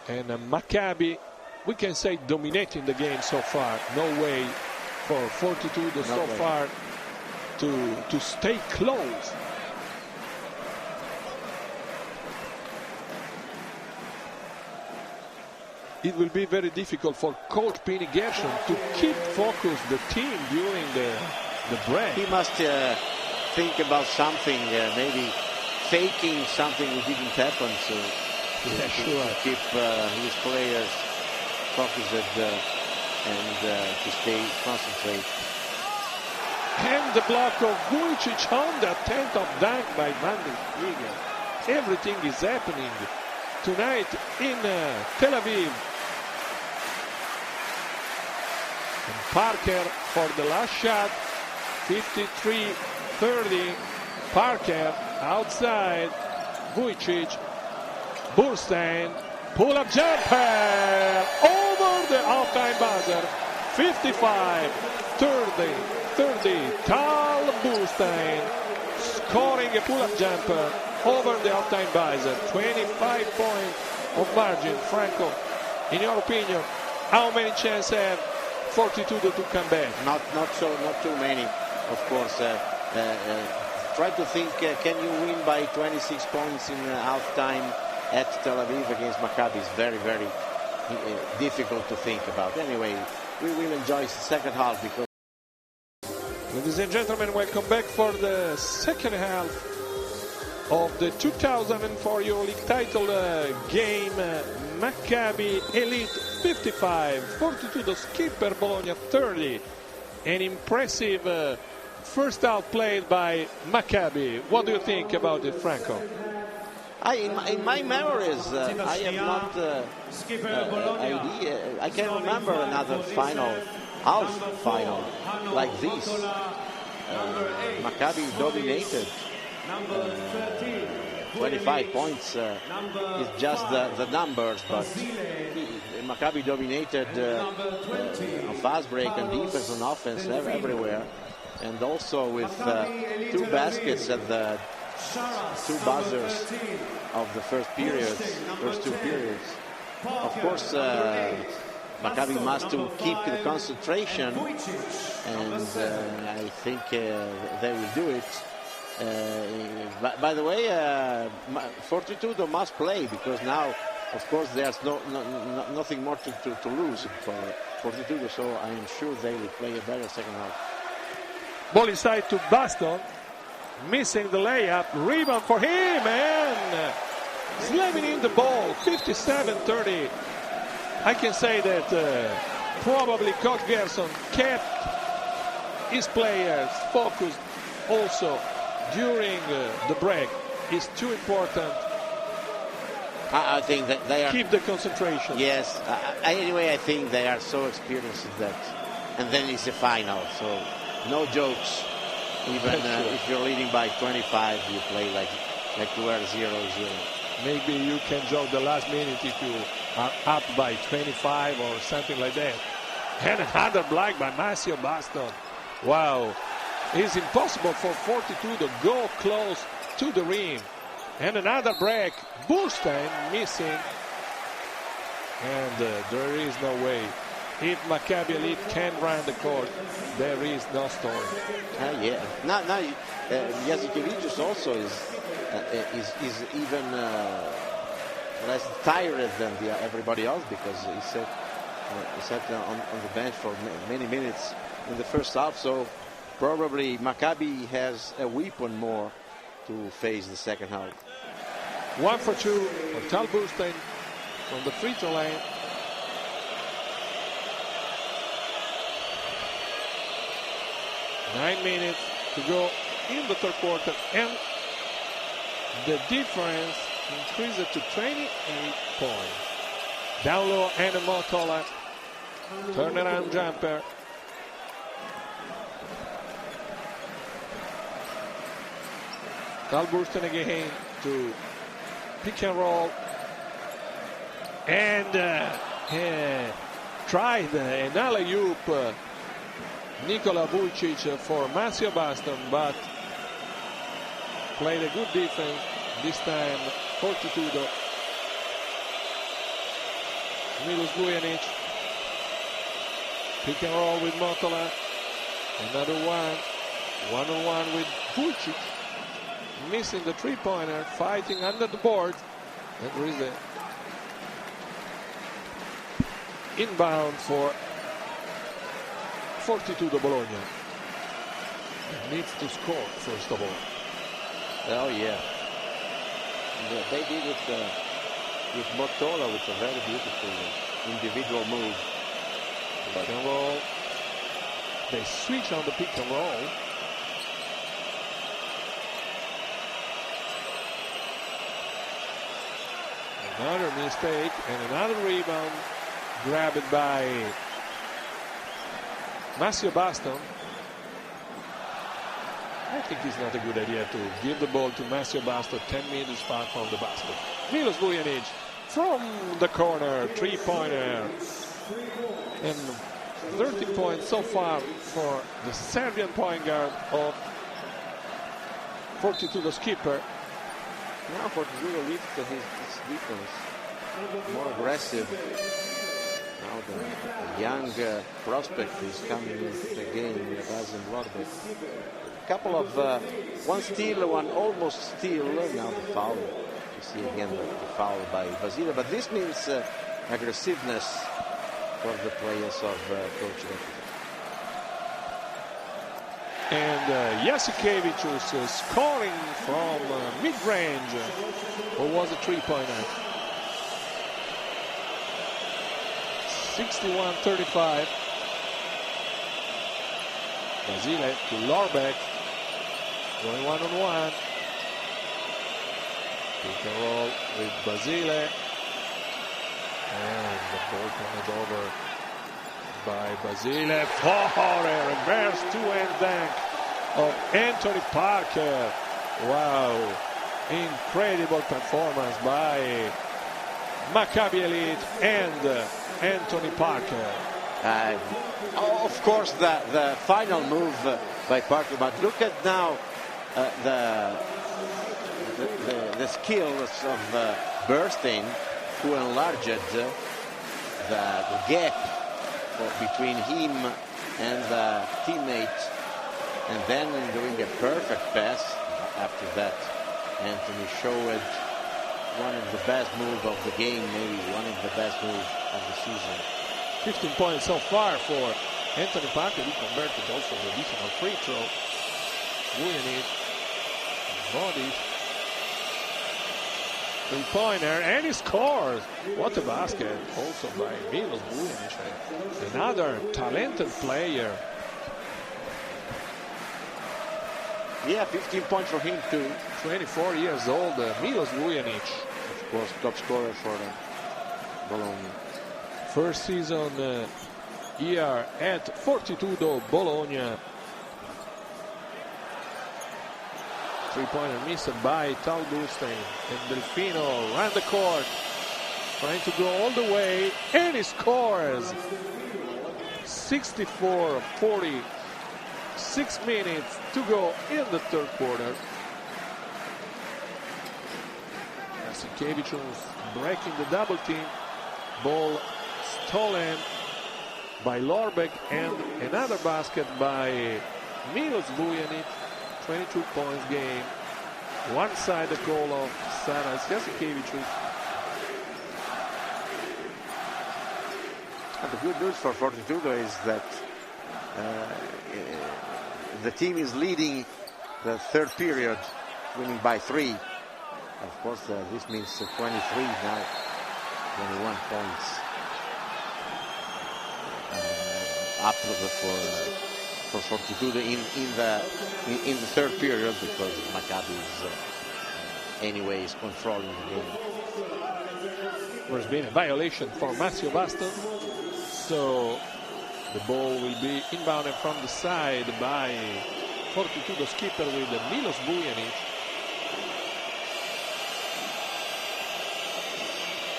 And Maccabi, we can say, dominating the game so far. No way for 42 so far to stay close. It will be very difficult for Coach Pini Gershon to keep focused the team during the break. He must think about something, maybe faking something that didn't happen, so yeah, sure. to keep his players focused and to stay concentrated. And the block of Vujcic on the attempt of dunk by Van der Spiegel. Everything is happening tonight in Tel Aviv. And Parker for the last shot, 53-30. Parker outside. Vujcic, Burstein, pull-up jumper over the halftime buzzer. 55-30. Tal Burstein scoring a pull-up jumper over the halftime buzzer. 25 points of margin. Franco, in your opinion, how many chances have 42 to come back? Not too many, of course. Try to think, can you win by 26 points in halftime at Tel Aviv against Maccabi? Is very, very difficult to think about. Anyway, we will enjoy the second half because. Ladies and gentlemen, welcome back for the second half of the 2004 EuroLeague title game. Maccabi Elite 55, 42 the Skipper Bologna 30. An impressive first half played by Maccabi. What do you think about it, Franco? In my memories, I have not idea. I can't remember another half final like this. Maccabi dominated. 25 points is just the numbers, but Maccabi dominated on fast break and defense and offense everywhere, and also with 2 baskets at the 2 buzzers of the first 2 periods. Of course, Maccabi must to keep the concentration, and I think they will do it. By the way, 42 they must play, because now, of course, there's nothing more to lose for 42, so I am sure they will play a better second half. Ball inside to Baston, missing the layup, rebound for him, and slamming in the ball, 57-30. I can say that probably Coach Gerson kept his players focused also during the break. It's too important. I think that they are keep the concentration. Yes. Anyway, I think they are so experienced that, and then it's the final, so no jokes. Even if you're leading by 25, you play like you were 0-0. maybe you can joke the last minute if you are up by 25 or something like that. And another block by Maccabi Baston. Wow, it's impossible for 42 to go close to the rim. And another break, Baston missing. And there is no way. If Maccabi Elite can run the court, there is no story. Yeah. Now Jasikevicius also is even less tired than everybody else, because he sat on the bench for many minutes in the first half. So probably Maccabi has a weapon more to face the second half. 1 for 2 for Tal Baston from the free throw line. Nine minutes to go in the third quarter, and the difference increased to 28 points. Down low, and Motola, turnaround jumper. Tal Baston again to pick and roll, and tried an alley-oop. Nikola Vujcic for Maccabi Baston, but played a good defense. This time 42 though. Vujanic, pick and roll with Motola. Another one-on-one with Vujcic, missing the three-pointer, fighting under the board. And there is a inbound for 42 to Bologna. Needs to score first of all. Oh yeah. They did it with Motola, with a very beautiful individual move. Pick and roll. They switch on the pick and roll. Another mistake and another rebound grabbed by Maccabi Baston. I think it's not a good idea to give the ball to Maccabi Baston 10 meters far from the basket. Vujanic from the corner, three-pointer. And 30 points so far for the Serbian point guard of 42, the Skipper. Now 42 lifts his defense, more aggressive. Now the young prospect is coming into the game in the Basile Waterback. A couple of one steal, one almost steal. Now the foul. You see again the foul by Basile, but this means aggressiveness for the players of Coach Delfino. And Jasikevicius scoring from mid-range, or was a three-pointer. 61-35. Basile to Lorbeck, going one-on-one. Pick and roll with Basile. And the ball turned over by Basile for a reverse two-hand dunk of Anthony Parker. Wow, incredible performance by Maccabi Elite and Anthony Parker. Of course, the final move by Parker, but look at now the skills of Baston, who enlarged the gap between him and the teammate, and then doing a perfect pass. After that, Anthony showed one of the best moves of the game, maybe one of the best moves of the season. 15 points so far for Anthony Parker. He converted also the additional free throw. Vujanic, body, three-pointer, and he scores. What a basket also by Vujanic. Another talented player. Yeah, 15 points for him too. 24 years old, Vujanic. Of course, top scorer for Bologna. First season year at 42 though, Bologna. Three-pointer missed by Talbustein, and Delfino ran the court, trying to go all the way, and he scores. 64-40. 6 minutes to go in the third quarter. Jasikevicius breaking the double team. Ball stolen by Lorbek, and another basket by Milos Vujanic. 22 points game. One side the goal of Sarunas Jasikevicius. And the good news for Fortitudo is that the team is leading the third period, winning by 3. Of course, this means 23 now, 21 points up for Fortitudo in the third period, because Maccabi is anyways controlling the game. There's been a violation for Massimo Baston, so the ball will be inbounded from the side by Fortitudo Skipper with Milos Vujanic.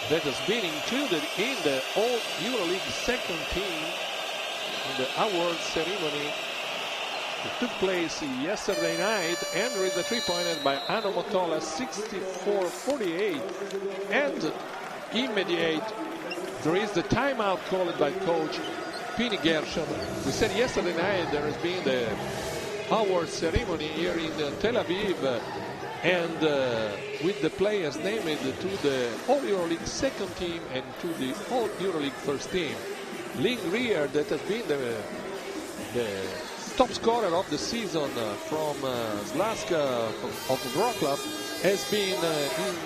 That has been included in the All-EuroLeague second team in the award ceremony. It took place yesterday night, and there is a three-pointer by Ano Motola, 64-48. And immediate, there is the timeout called by coach Pini Gershon. We said yesterday night there has been the award ceremony here in Tel Aviv, and with the players named to the All-EuroLeague second team and to the All-EuroLeague first team. Ling Rear, that has been the top scorer of the season from Slaska of Wroclaw, has been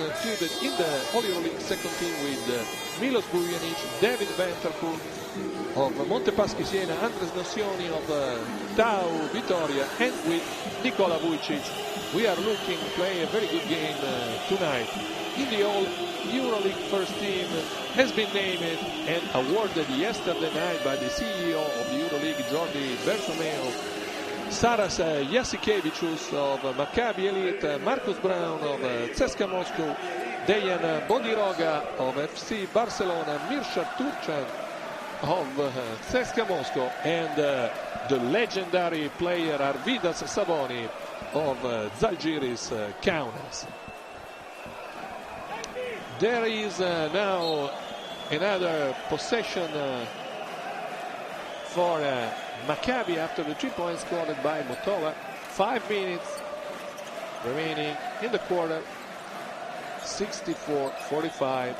included in the All-EuroLeague second team with Milos Vujanic, David Vanterpool of Montepaschi Siena, Andres Nocioni of Tau Vitoria, and with Nikola Vujcic. We are looking to play a very good game tonight. In the All-EuroLeague first team has been named and awarded yesterday night by the CEO of the EuroLeague, Jordi Bertomeu, Sarunas Jasikevicius of Maccabi Elite, Marcus Brown of CSKA Moscow, Dejan Bodiroga of FC Barcelona, Mirsha Turchan of CSKA Moscow, and the legendary player Arvidas Savoni of Zalgiris Kaunas. There is now another possession for Maccabi after the 3 points scored by Motola. 5 minutes remaining in the quarter. 64-45.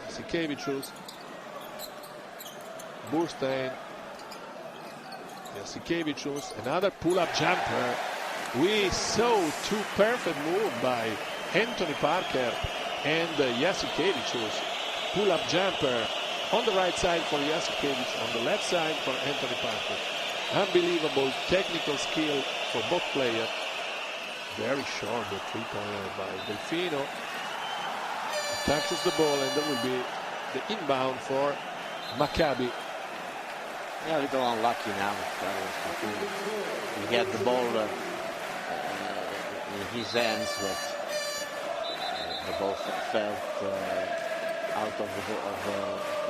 Jasikevicius, Burstein, Jasikevicius, another pull-up jumper. We saw two perfect moves by Anthony Parker and Jasikevicius. Pull-up jumper on the right side for Jasikevicius, on the left side for Anthony Parker. Unbelievable technical skill for both players. Very short, the three-pointer by Delfino. Touches the ball, and there will be the inbound for Maccabi. Yeah, a little unlucky now. He had the ball in his hands, but the ball fell out of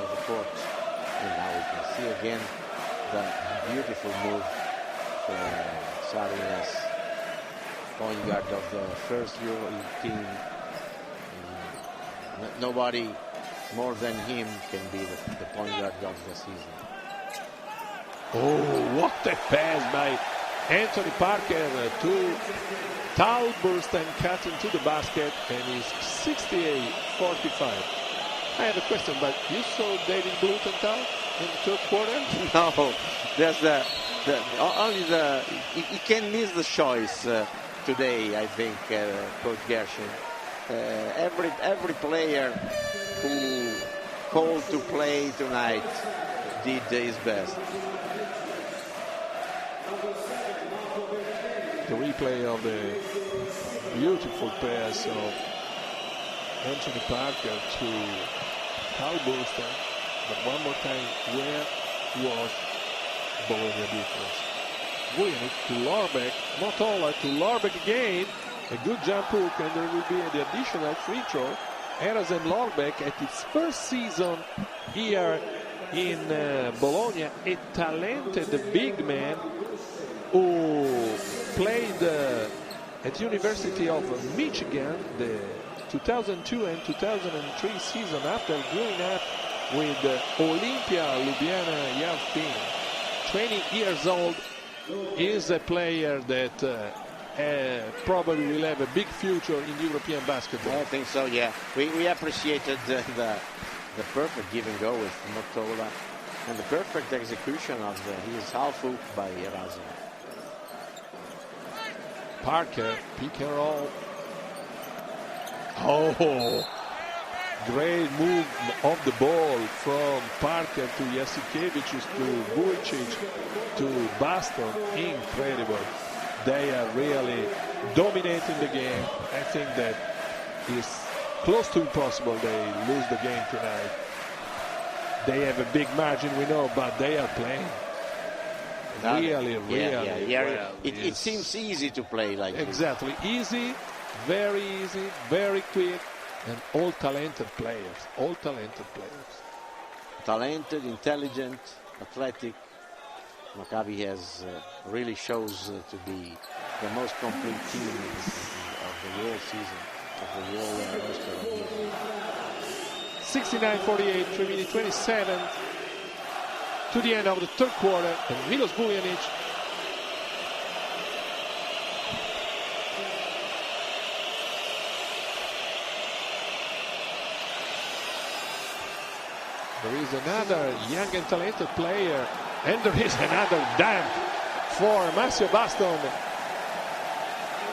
the court. And now we can see again the beautiful move for Sarunas, point guard of the first EuroLeague team. Nobody more than him can be the point guard of the season. Oh, what a pass by Anthony Parker to Talburstein, cutting to the basket, and he's 68-45. I have a question, but you saw David Bluthenthal in the third quarter? No, there's he can miss the choice today, I think, Coach Gershon. Every player who called to play tonight did his best. The replay of the beautiful pass of Anthony Parker to Talburstein. But one more time, where was Bologna defense? Vujanic to Lorbeck, Motola to Lorbeck again. A good jump hook, and there will be the additional free throw. Erasem Lorbeck at its first season here in Bologna, a talented big man who played at the University of Michigan the 2002 and 2003 season after growing up with Olympia Ljubljana Delfino. 20 years old, is a player that probably will have a big future in European basketball. I think so, yeah. We appreciated the perfect give and go with Motola and the perfect execution of his half hook by Erasem. Parker, pick and roll. Oh, great move of the ball from Parker to Jasikevicius to Vujcic to Baston. Incredible. They are really dominating the game. I think that is close to impossible they lose the game tonight. They have a big margin, we know, but they are playing really well. It seems easy to play like exactly this. Easy, very quick, and all talented players. Talented, intelligent, athletic. Maccabi has really shows to be the most complete team of the whole season, of the whole roster of the year. 69-48, 3 minutes 27 to the end of the third quarter, and Milos Vujanic there is another young and talented player, and there is another dunk for Marcio Baston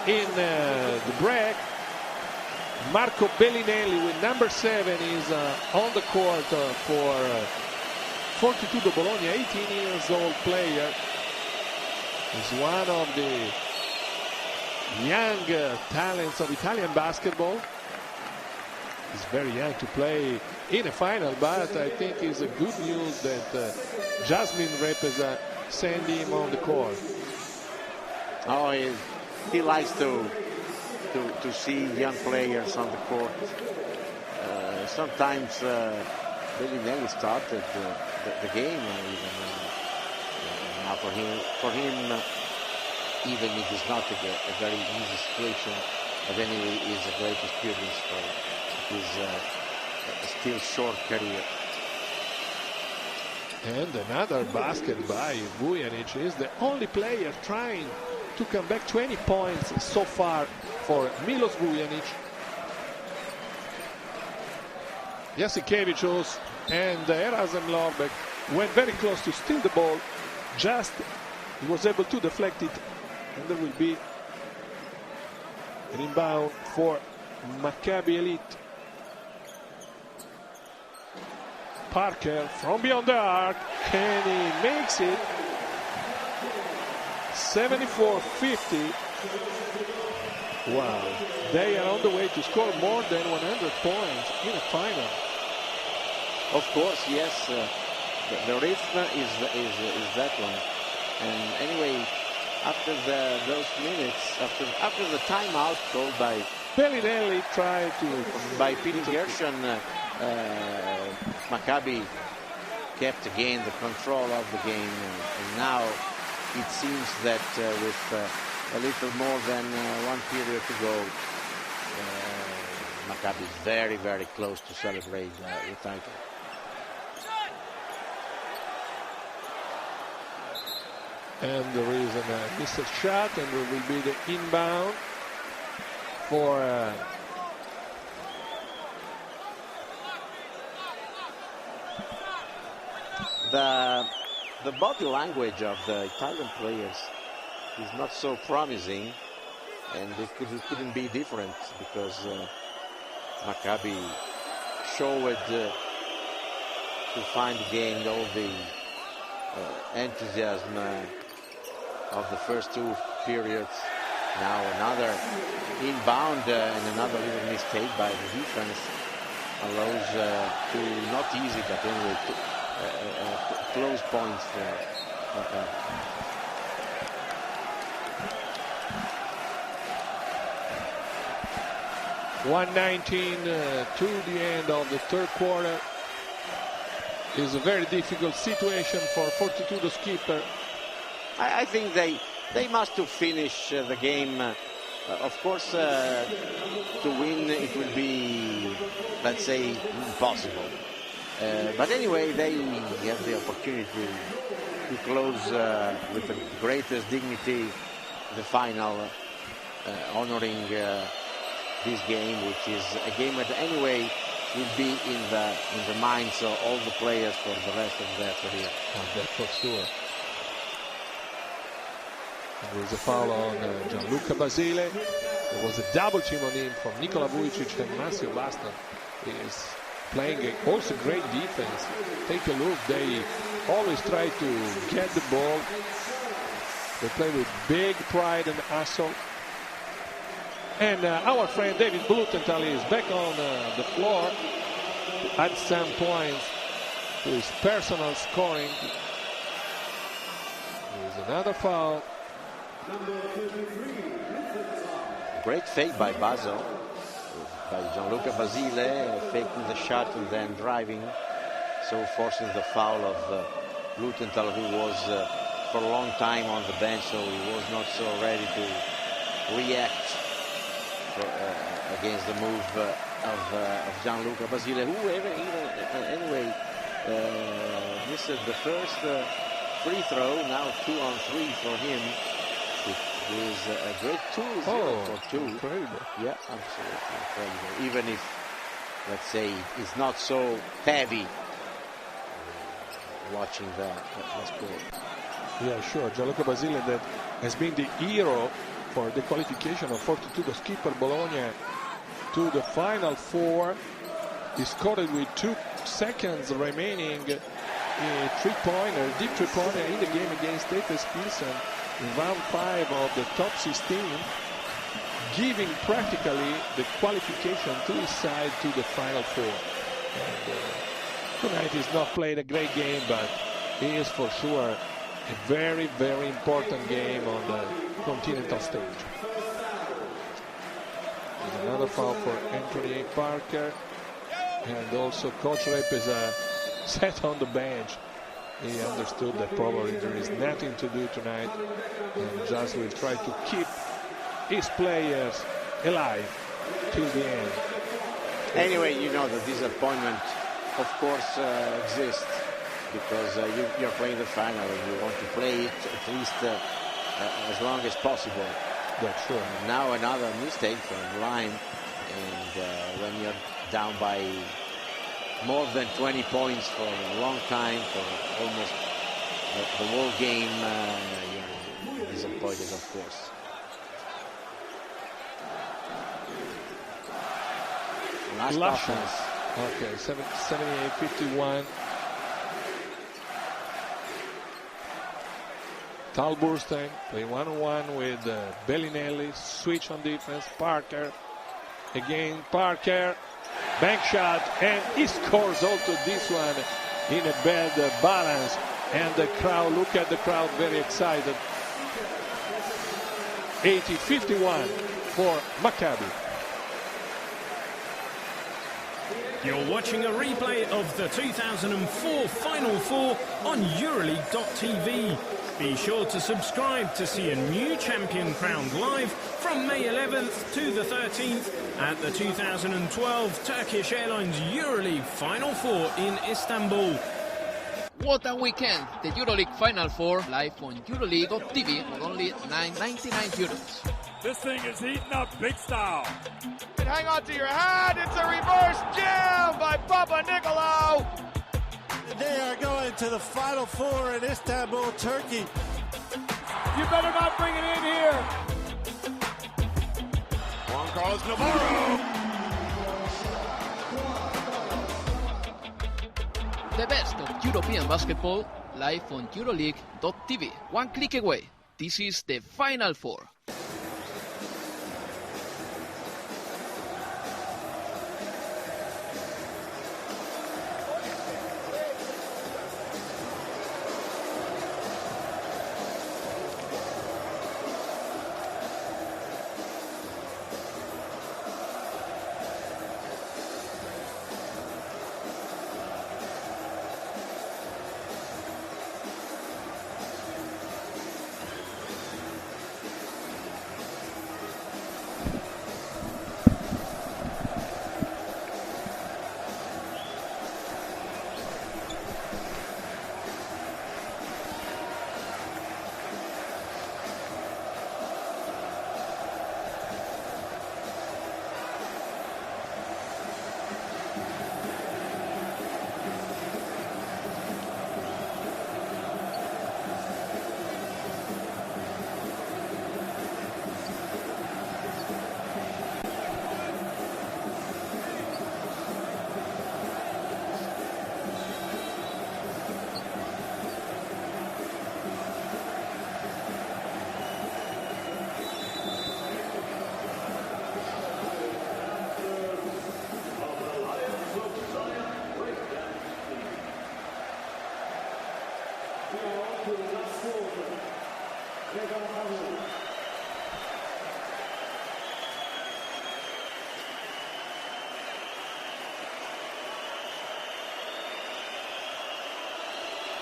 in the break. Marco Bellinelli with number 7 is on the court for Fortitudo Bologna, 18 years old player. Is one of the young talents of Italian basketball. He's very young to play in a final, but I think it's a good news that Jasmine Repesa sent him on the court. Oh, he likes to see young players on the court. Sometimes Bellinelli started the game, now for him, even if it's not a very easy situation, but anyway, it's a great experience for his still short career. And another basket by Vujanic. Is the only player trying to come back. 20 points so far for Milos Vujanic. Jasikevicius and Erasem Lorbeck went very close to steal the ball. Just he was able to deflect it, and there will be an inbound for Maccabi Elite. Parker from beyond the arc, and he makes it. 74-50. Wow, they are on the way to score more than 100 points in a final. Of course, yes. The rhythm is that one. And anyway, after those minutes, after the timeout called by Bellinelli tried to by Peter Gershon, Maccabi kept again the control of the game, and now it seems that with a little more than one period to go, Maccabi is very, very close to celebrate the title. And there is a missed shot, and there will be the inbound for the body language of the Italian players is not so promising, and it couldn't be different because Maccabi showed to find again all the enthusiasm of the first two periods. Now another inbound and another little mistake by the defense allows to not easy, but anyway close points for Maccabi. 1:19 to the end of the third quarter. Is a very difficult situation for Fortitudo Skipper. I think they must to finish the game. Of course, to win it will be, let's say, impossible. But anyway, they have the opportunity to close with the greatest dignity the final, honoring this game, which is a game that anyway will be in the minds of all the players for the rest of their career. That's for sure. There was a foul on Gianluca Basile. There was a double team on him from Nikola Vujcic, and Massimo Baston is playing also great defense. Take a look, they always try to get the ball. They play with big pride and hustle. And our friend David Bluthenthal is back on the floor to add some points to his personal scoring. There's another foul. Great fake by Basile, by Gianluca Basile, faking the shot and then driving, so forcing the foul of Bluthenthal, who was for a long time on the bench, so he was not so ready to react against the move of Gianluca Basile, who anyway missed the first free throw. Now 2-on-3 for him. It is a great tool for two. Incredible. Yeah, absolutely incredible. Even if, let's say, it's not so heavy watching the sport. Yeah, sure. Gianluca Basile, that has been the hero for the qualification of Fortitudo Skipper Bologna to the Final Four. He scored it with 2 seconds remaining. A three-pointer, deep three-pointer in the game against Efes Pilsen in round 5 of the top 16, giving practically the qualification to his side to the Final Four. And, tonight he's not played a great game, but he is for sure a very, very important game on the continental stage. There's another foul for Anthony Parker, and also Coach Repesa sat on the bench. He understood that probably there is nothing to do tonight, and just will try to keep his players alive till the end. Anyway, you know the disappointment, of course, exists, because you're playing the final and you want to play it at least as long as possible. That's sure. Now another mistake from Lime, and when you're down by more than 20 points for a long time, for almost the whole game, you're disappointed, of course. Last offense. Okay, 78-51. Talburstein play 1-on-1 with Bellinelli. Switch on defense. Parker. Again, Parker. Bank shot, and he scores also this one in a bad balance. And the crowd, look at the crowd, very excited. 80-51 for Maccabi. You're watching a replay of the 2004 Final Four on EuroLeague.tv. Be sure to subscribe to see a new champion crowned live from May 11th to the 13th at the 2012 Turkish Airlines EuroLeague Final Four in Istanbul. What a weekend! The EuroLeague Final Four live on EuroLeague.tv for only €9.99. This thing is heating up big style. And hang on to your hat. It's a reverse jam by Papa Nicolau. They are going to the Final Four in Istanbul, Turkey. You better not bring it in here. Juan Carlos Navarro. The best of European basketball live on EuroLeague.tv. One click away. This is the Final Four.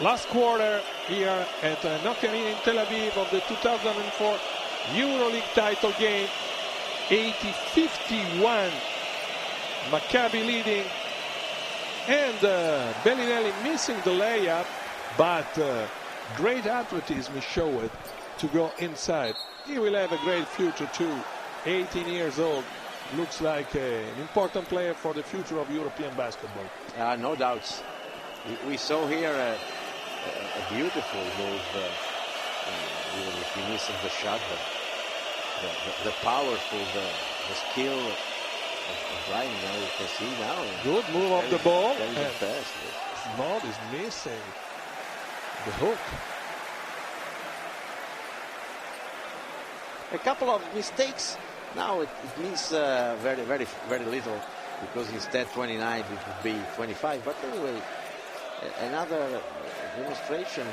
last quarter here at Nokia Arena in Tel Aviv of the 2004 EuroLeague title game. 80-51, Maccabi leading, and Bellinelli missing the layup, but great athleticism showed to go inside. He will have a great future too. 18 years old, looks like an important player for the future of European basketball. No doubts. We saw here a beautiful move. Even if he misses the shot, but the powerful, the skill of driving. Now you can see now. Good move of the ball. Very good pass. Small is missing the hook. A couple of mistakes. Now it means very little, because instead 29 it would be 25. But anyway, another demonstration,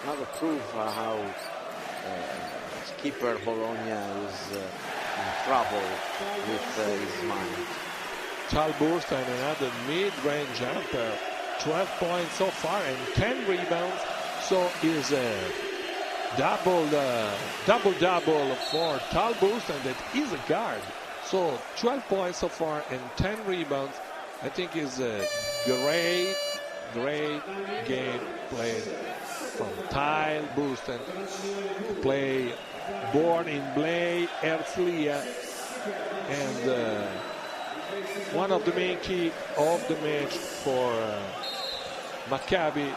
another proof how Skipper Bologna is in trouble with his mind. Talburst and another mid-range jumper, 12 points so far and 10 rebounds. So is a double for Talburst, and that is a guard. So 12 points so far and 10 rebounds. I think is a great game played from Talburst, and play born in Blay, Herzliya, and one of the main key of the match for Maccabi.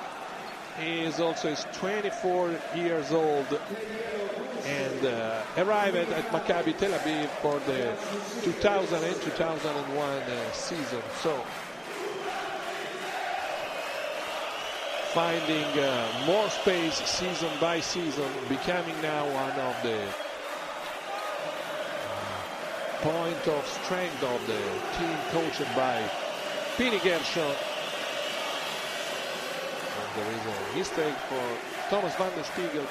He is also 24 years old and arrived at Maccabi Tel Aviv for the 2000 and 2001 season. So finding more space season by season, becoming now one of the point of strength of the team coached by Pini Gershon. And there is a mistake for Thomas van der Spiegel.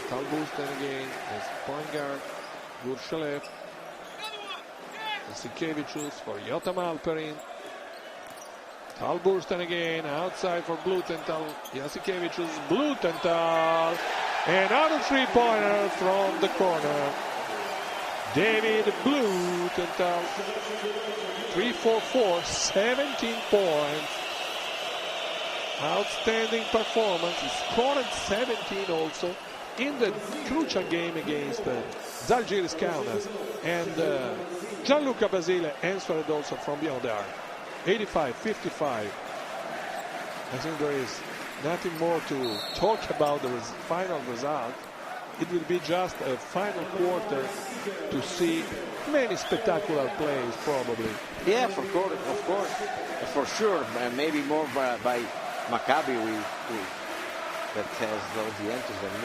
Talburst again as point guard. Gurshalev. Jasikevicius for Jotam Halperin. Talburst again outside for Bluthenthal. Jasikevicius, Bluthenthal. Another three-pointer from the corner. David Bluthenthal. 3-4-4, 17 points. Outstanding performance. He scored 17 also in the crucial game against Zalgiris Kaunas. And Gianluca Basile answered also from beyond the arc. 85-55. I think there is nothing more to talk about the final result. It will be just a final quarter to see many spectacular plays, probably. Yeah, of course, for sure. Maybe more by Maccabi, that has the enthusiasm.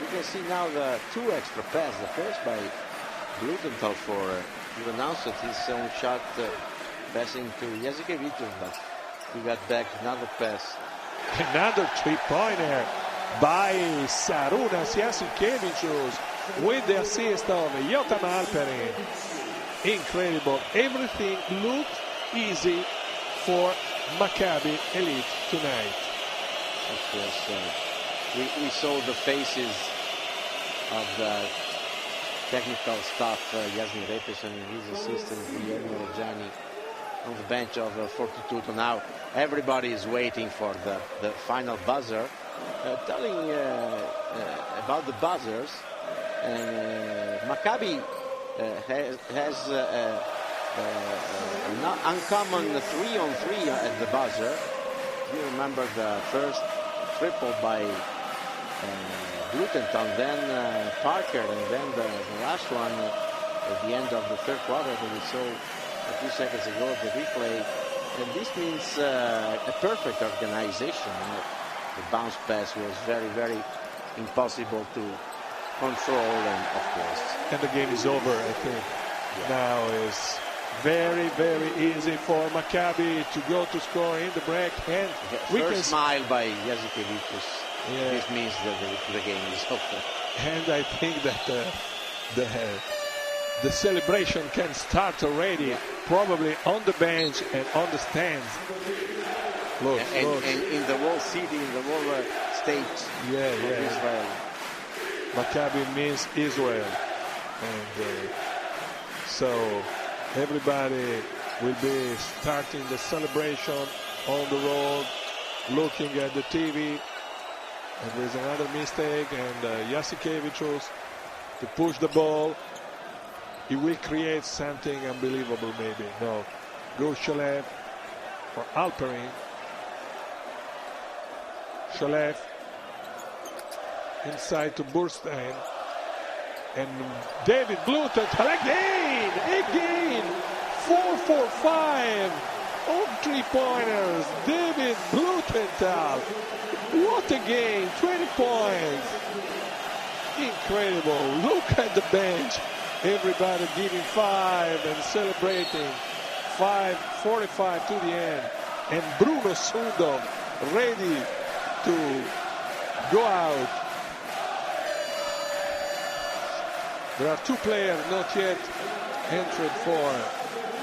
We can see now the two extra passes. The first by Bluthenthal you announced that his own shot passing to Jasikevicius, but he got back another pass. Another three-pointer by Sarunas Jasikevicius with the assist of Jotam Halperin. Incredible. Everything looked easy for Maccabi Elite tonight. Of course, we saw the faces of the technical staff, Yasmin Repes and his assistant Vujanic on the bench of Fortitudo. Now everybody is waiting for the final buzzer. Telling about the buzzers, Maccabi has an uncommon 3-on-3 at the buzzer. You remember the first triple by Bluthenthal, then Parker, and then the last one at the end of the third quarter that we saw a few seconds ago, the replay. And this means a perfect organization. The bounce pass was very impossible to control, and of course. And the game is over, I think. Yeah. Now is very easy for Maccabi to go to score in the break. And we can smile by Jasikevicius. Yeah. This means that the game is over. And I think that the celebration can start already. Yeah. probably on the bench and on the stands. Look, and in the whole city, in the whole state of Israel. Maccabi means Israel. And so everybody will be starting the celebration on the road, looking at the TV. And there's another mistake, and Jasikevicius to push the ball. He will create something unbelievable, maybe. No. Vujcic for Halperin. Shalev inside to Burstein. And David Bluthenthal again. 4 for 5 on 3-pointers. David Bluthenthal. What a game. 20 points. Incredible. Look at the bench. Everybody giving 5 and celebrating. 5:45 to the end. And Bruno Sundov ready to go out. There are 2 players not yet entered for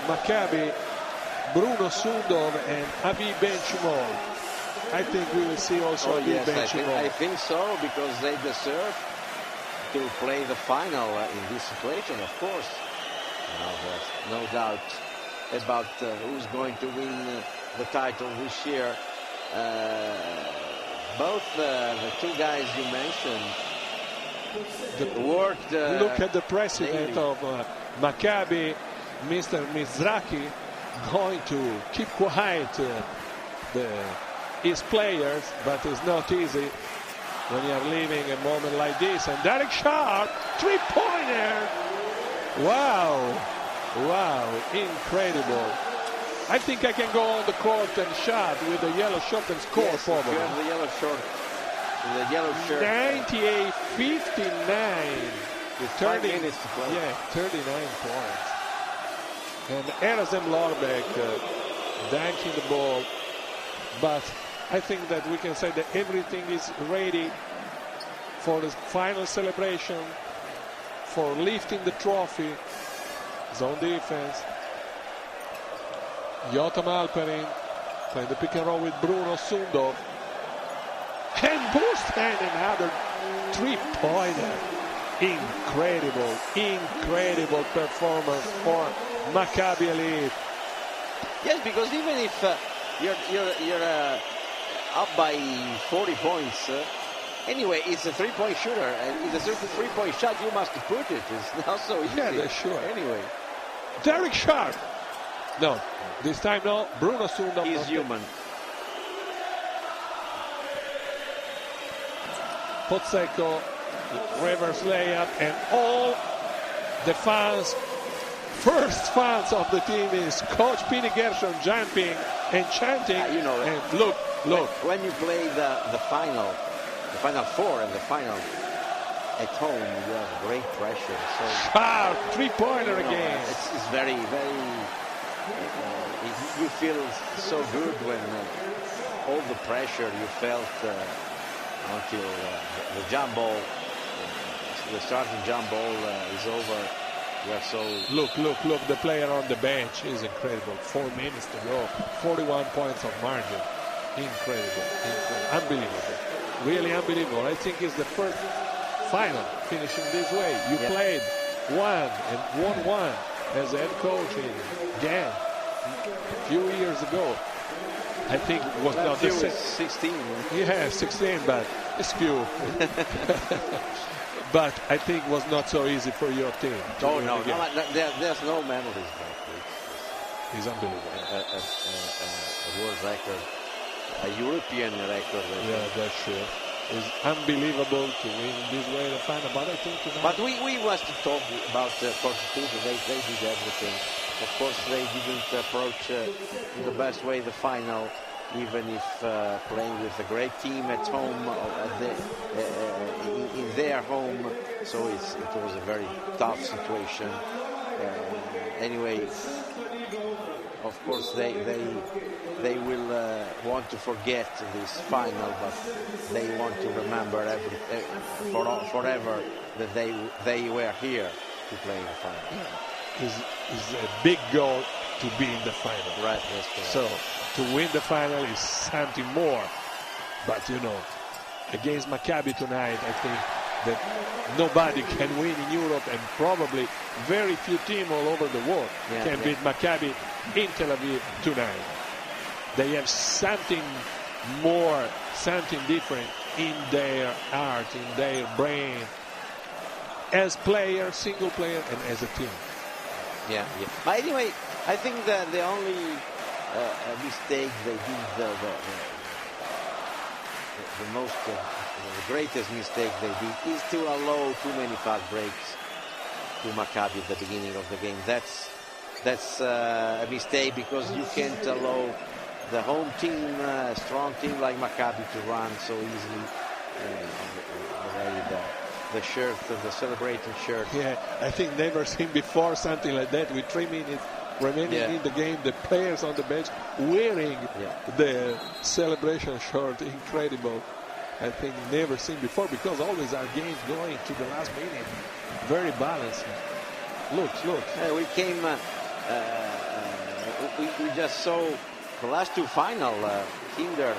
Maccabi, Bruno Sundov and Aviv Bench. I think we will see also Aviv Bench. I think so, because they deserve to play the final in this situation, of course. There's no doubt about who's going to win the title this year. Both the 2 guys you mentioned worked. Look at the president of Maccabi, Mr. Mizrahi, going to keep quiet his players, but it's not easy when you are leaving a moment like this. And Derek Sharp, 3-pointer. Wow, incredible. I think I can go on the court and shot with the yellow short and score, yes, probably. You have the yellow short. The yellow shirt. 98-59. With 5 minutes to play. Yeah, 39 points. And Erasem Lorbeck dunking the ball. But I think that we can say that everything is ready for the final celebration, for lifting the trophy. Zone defense. Yotam Halperin playing the pick and roll with Bruno Sundov. And Burstein, another 3-pointer. Incredible performance for Maccabi Elite. Yes, because even if you're up by 40 points, anyway, it's a 3-point shooter, and it's a 3-point shot. You must put it. It's not so easy. Yeah, that's sure. Anyway, Derek Sharp. No, this time no. Bruno Sundov. He's human. Pozzecco, reverse layup, and all the fans, first fans of the team is Coach Pini Gershon jumping and chanting. And look. When you play the final four and the final at home, you have great pressure. So Sharp, 3-pointer again. It's very, very. You feel so good when all the pressure you felt until the jump ball, the starting jump ball is over. You are so. Look, the player on the bench is incredible. 4 minutes to go, 41 points of margin. Incredible, unbelievable, really unbelievable. I think it's the first final finishing this way. You played 1 and won 1 as a head coach in Ghent a few years ago. I think it was not the same. 16. Yeah, 16, but it's few. But I think it was not so easy for your team. No, there's no medals back. It's unbelievable. A world record, a European record. Yeah, that's true. It's unbelievable to win this way the final. But I think tonight. But we must talk about Fortitude. They did everything. Of course, they didn't approach in the best way the final, even if playing with a great team at home, in their home. So it was a very tough situation. Anyway, of course, they will want to forget this final, but they want to remember forever that they were here to play the final. Is a big goal to be in the final. Right, that's correct. So to win the final is something more. But you know, against Maccabi tonight, I think that nobody can win in Europe, and probably very few teams all over the world can beat Maccabi in Tel Aviv tonight. They have something more, something different in their heart, in their brain, as players, single player, and as a team. Yeah. But anyway, I think that the only mistake they did, the greatest mistake they did is to allow too many fast breaks to Maccabi at the beginning of the game. That's a mistake, because you can't allow the home team, a strong team like Maccabi, to run so easily. Already the shirt, the celebrating shirt. Yeah, I think never seen before something like that with 3 minutes remaining in the game. The players on the bench wearing the celebration shirt. Incredible. I think never seen before, because always our games going to the last minute. Very balanced. Look. We came. We just saw the last two final. Kinder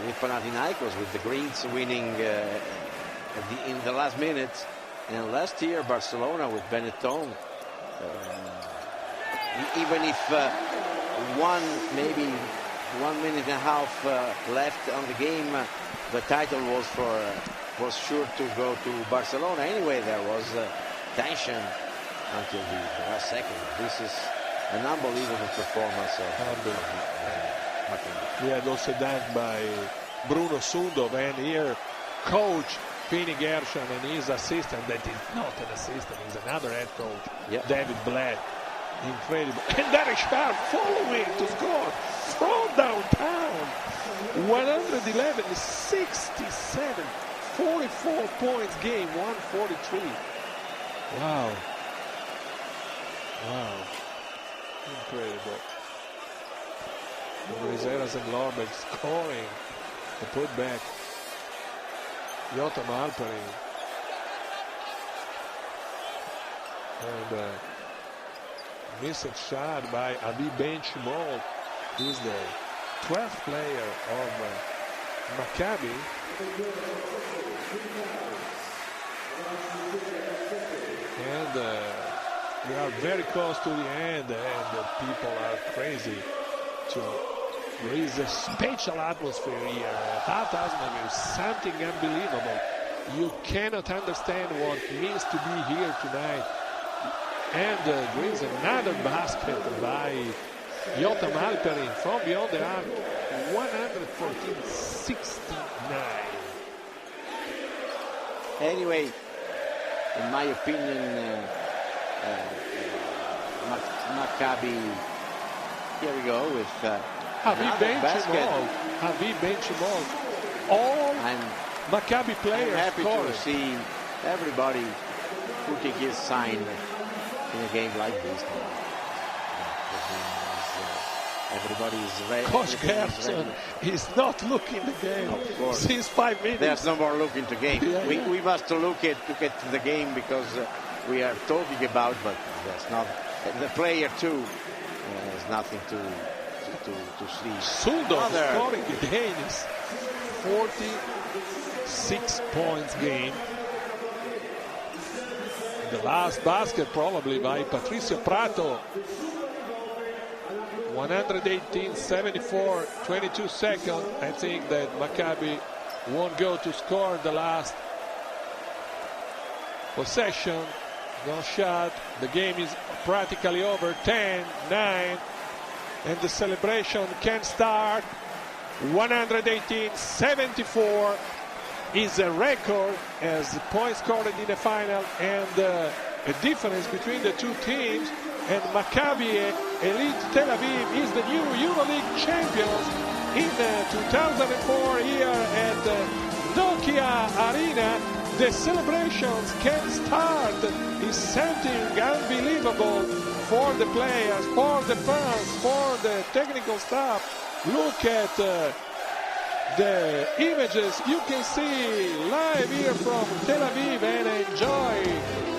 with Panathinaikos, with the Greens winning in the last minutes, and last year Barcelona with Benetton. Even if maybe 1 minute and a half left on the game, the title was sure to go to Barcelona. Anyway, there was tension until the last second. This is an unbelievable performance of Maccabi. We had also done by Bruno Sundov, and here coach Fini Gershon and his assistant, that is not an assistant, he's another head coach, David Blatt. Incredible. And Derek Sharp following to score from downtown. 111, 67, 44 points game, 143. Wow. Incredible. Rizeras and Lorbeck scoring the putback. Jotam Halperin. And missed shot by Aviv Bench. Is the 12th player of Maccabi. And we are very close to the end, and people are crazy. There is a special atmosphere here. 5,000 is something unbelievable. You cannot understand what it means to be here tonight. And there is another basket by Jotam Halperin from beyond the arc. 114-69. Anyway, in my opinion, Maccabi, here we go with Aviv Bench all Maccabi players. I'm happy to see everybody putting his sign in a game like this. Everybody is ready. Coach Gerson is not looking the game since 5 minutes. There's no more looking to game. We must look at the game, because we are talking about, but that's not the player too. There's nothing to see. Sundov scoring again is 46 points game. The last basket probably by Patricio Prato. 118-74, 22 seconds. I think that Maccabi won't go to score the last possession. No shot. The game is practically over. 10-9. And the celebration can start. 118-74 is a record as points scored in the final, and a difference between the two teams. And Maccabi Elite Tel Aviv is the new EuroLeague Champions in 2004 here at Nokia Arena. The celebrations can start. It's something unbelievable for the players, for the fans, for the technical staff. Look at the images you can see live here from Tel Aviv, and enjoy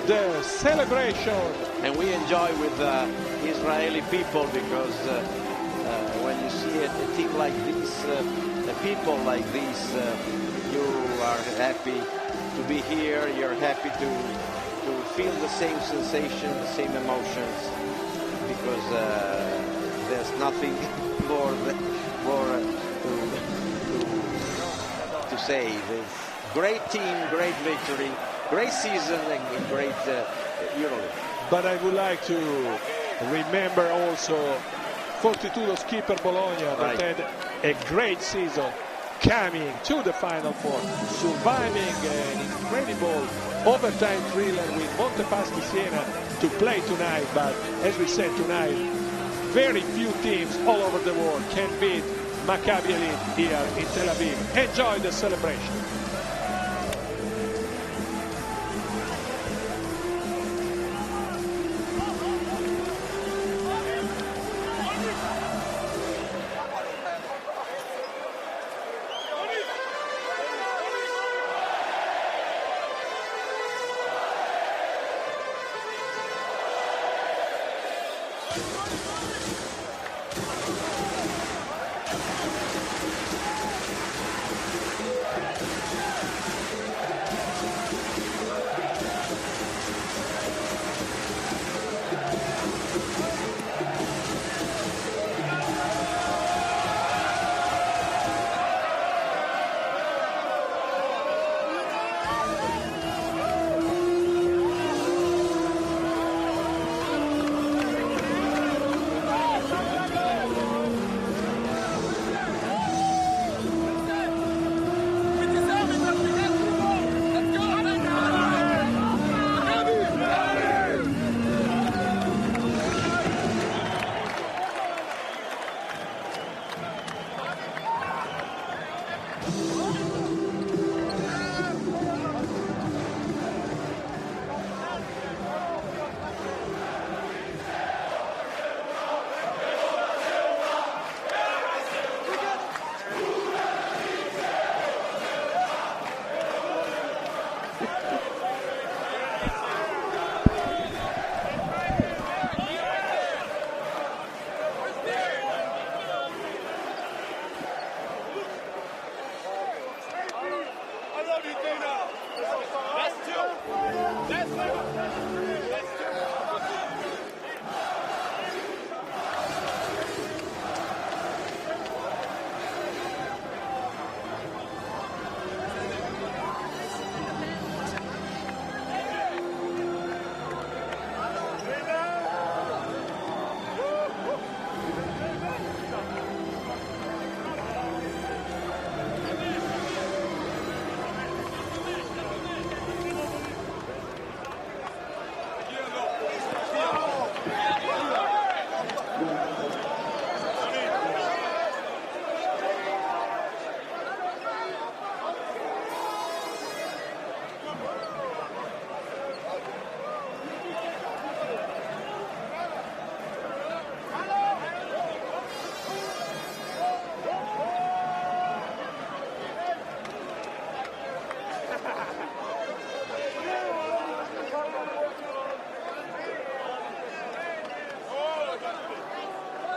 the celebration. And we enjoy with Israeli people because when you see a team like this, people like this, you are happy to be here. You're happy to feel the same sensation, the same emotions, because there's nothing more to say. There's great team, great victory, great season, and great EuroLeague. But I would like to remember also Fortitudo Skipper Bologna that had a great season, coming to the Final Four, surviving an incredible overtime thriller with Montepaschi Siena to play tonight. But as we said tonight, very few teams all over the world can beat Maccabi Elite here in Tel Aviv. Enjoy the celebration.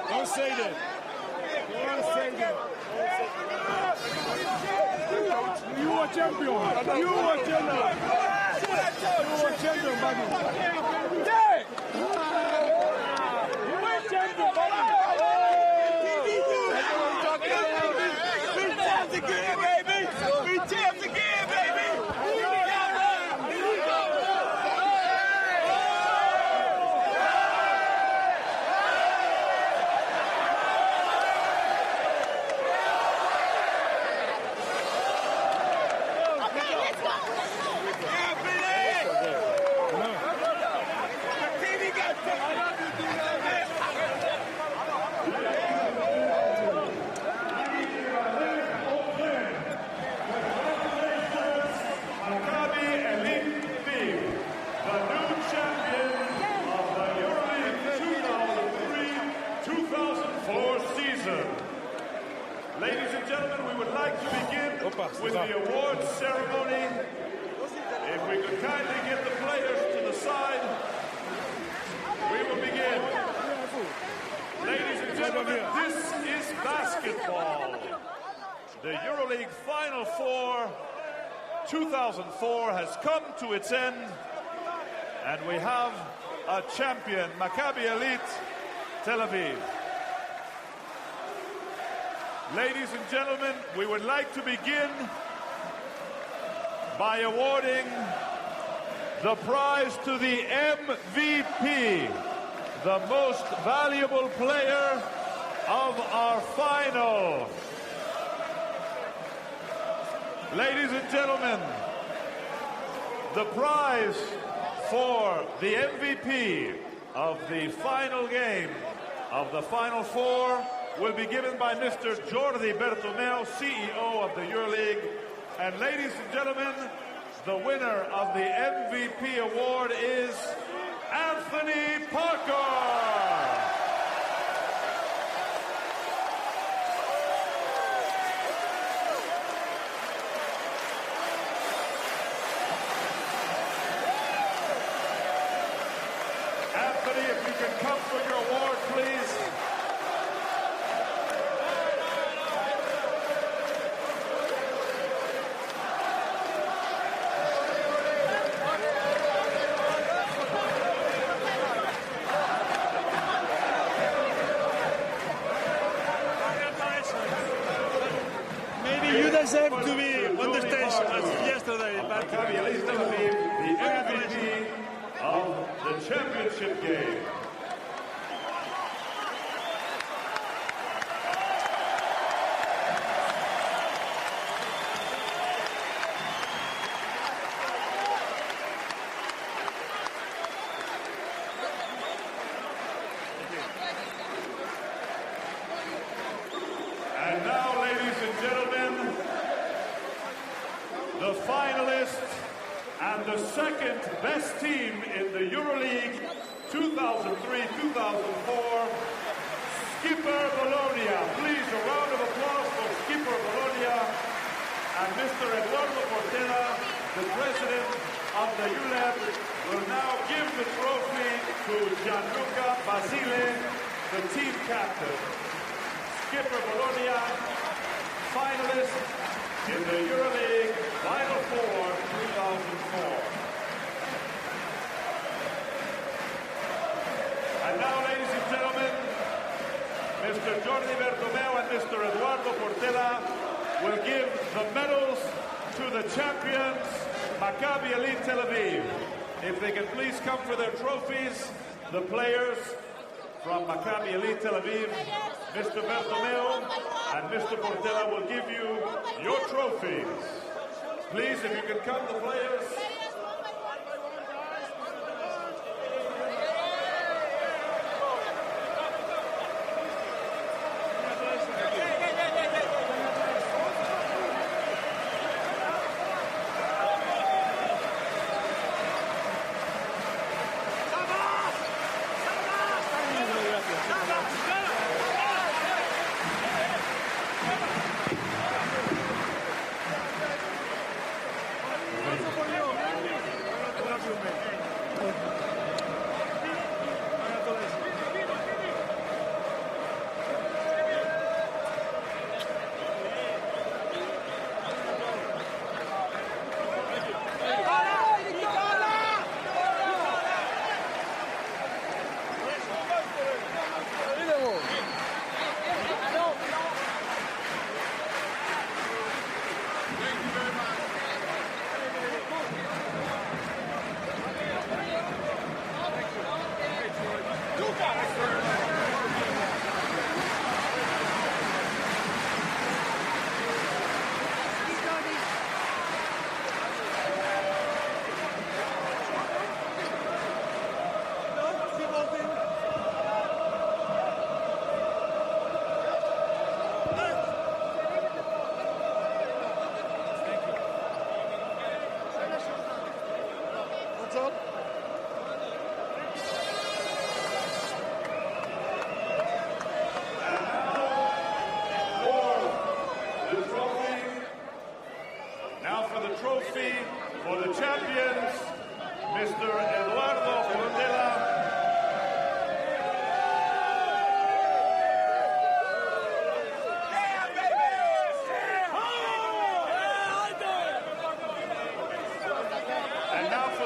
Don't say that. Don't say that. You are champion. You are champion. You are champion, buddy. You are champion, buddy. We champs again, baby. We champs again, baby. 2004 has come to its end, and we have a champion, Maccabi Tel Aviv. Ladies and gentlemen, we would like to begin by awarding the prize to the MVP, the most valuable player of our final. Ladies and gentlemen, the prize for the MVP of the final game of the Final Four will be given by Mr. Jordi Bertomeu, CEO of the EuroLeague. And ladies and gentlemen, the winner of the MVP award is Anthony Parker. Anthony, if you can come for your award, please. Maybe you deserve to be on the stage as yesterday, but Maccabi Tel Aviv, the MVP of the championship game. And now, ladies and gentlemen, the finalists and the second best team in the EuroLeague 2003-2004, Skipper Bologna. Please, a round of applause for Skipper Bologna and Mr. Eduardo Portela, the president of the ULEB, will now give the trophy to Gianluca Basile, the team captain. Skipper Bologna, finalist in the EuroLeague Final Four 2004. And now, ladies and gentlemen, Mr. Jordi Bertomeu and Mr. Eduardo Portela will give the medals to the champions, Maccabi Tel Aviv. If they can please come for their trophies, the players from Maccabi Tel Aviv, Mr. Bertomeu and Mr. Portela will give you your trophies. Please, if you can come, the players. Trophy for the champions, Mr. Eduardo Portela.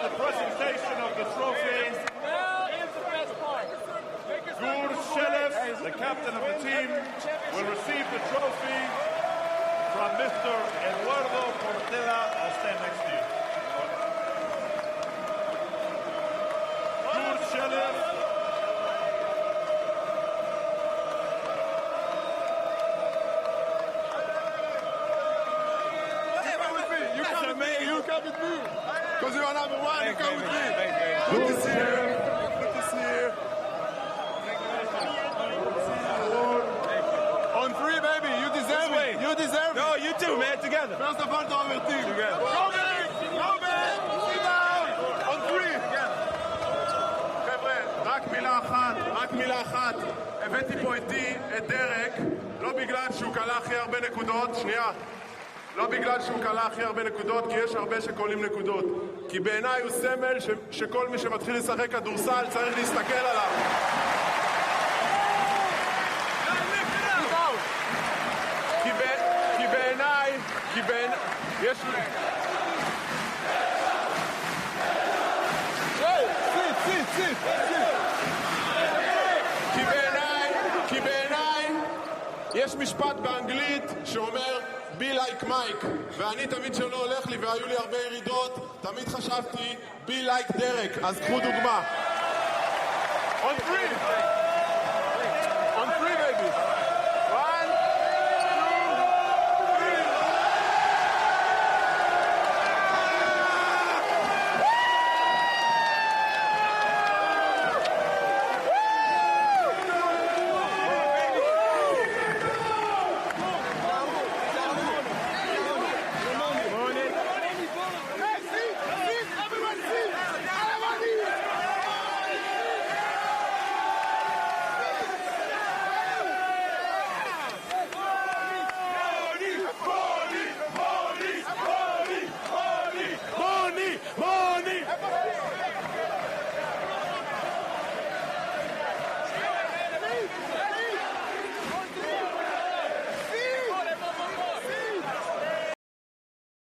the presentation of the trophy. Gur Shelev, the captain of the team, will receive the trophy from Mr. Eduardo Portela. I'll stand next to you. Gur Shelev. You come with me. Because you are number one, you come with me. Good to see you. Good to see you. On three, baby. You deserve it. You deserve it. No, you too, man. Together. First of all, to our team. Together. Go back. Go back. Sit down. On three. חבר'ה, רק מילה אחת. הבאתי פה איתי את דרק, לא בגלל שהוא קלה הכי הרבה נקודות. שנייה. לא בגלל שהוא קלה הכי הרבה נקודות, כי יש הרבה שקולים נקודות. כי בעיניי הוא סמל שכל מי שמתחיל לשחק כדורסל צריך להסתכל עליו. כי בעיניי, יש לי... סיט. כי בעיניי יש משפט באנגלית שאומר be like Mike, ואני תמיד שלא הולך לי והיו לי הרבה ירידות, תמיד חשבתי be like דרק, אז קחו דוגמה. On three.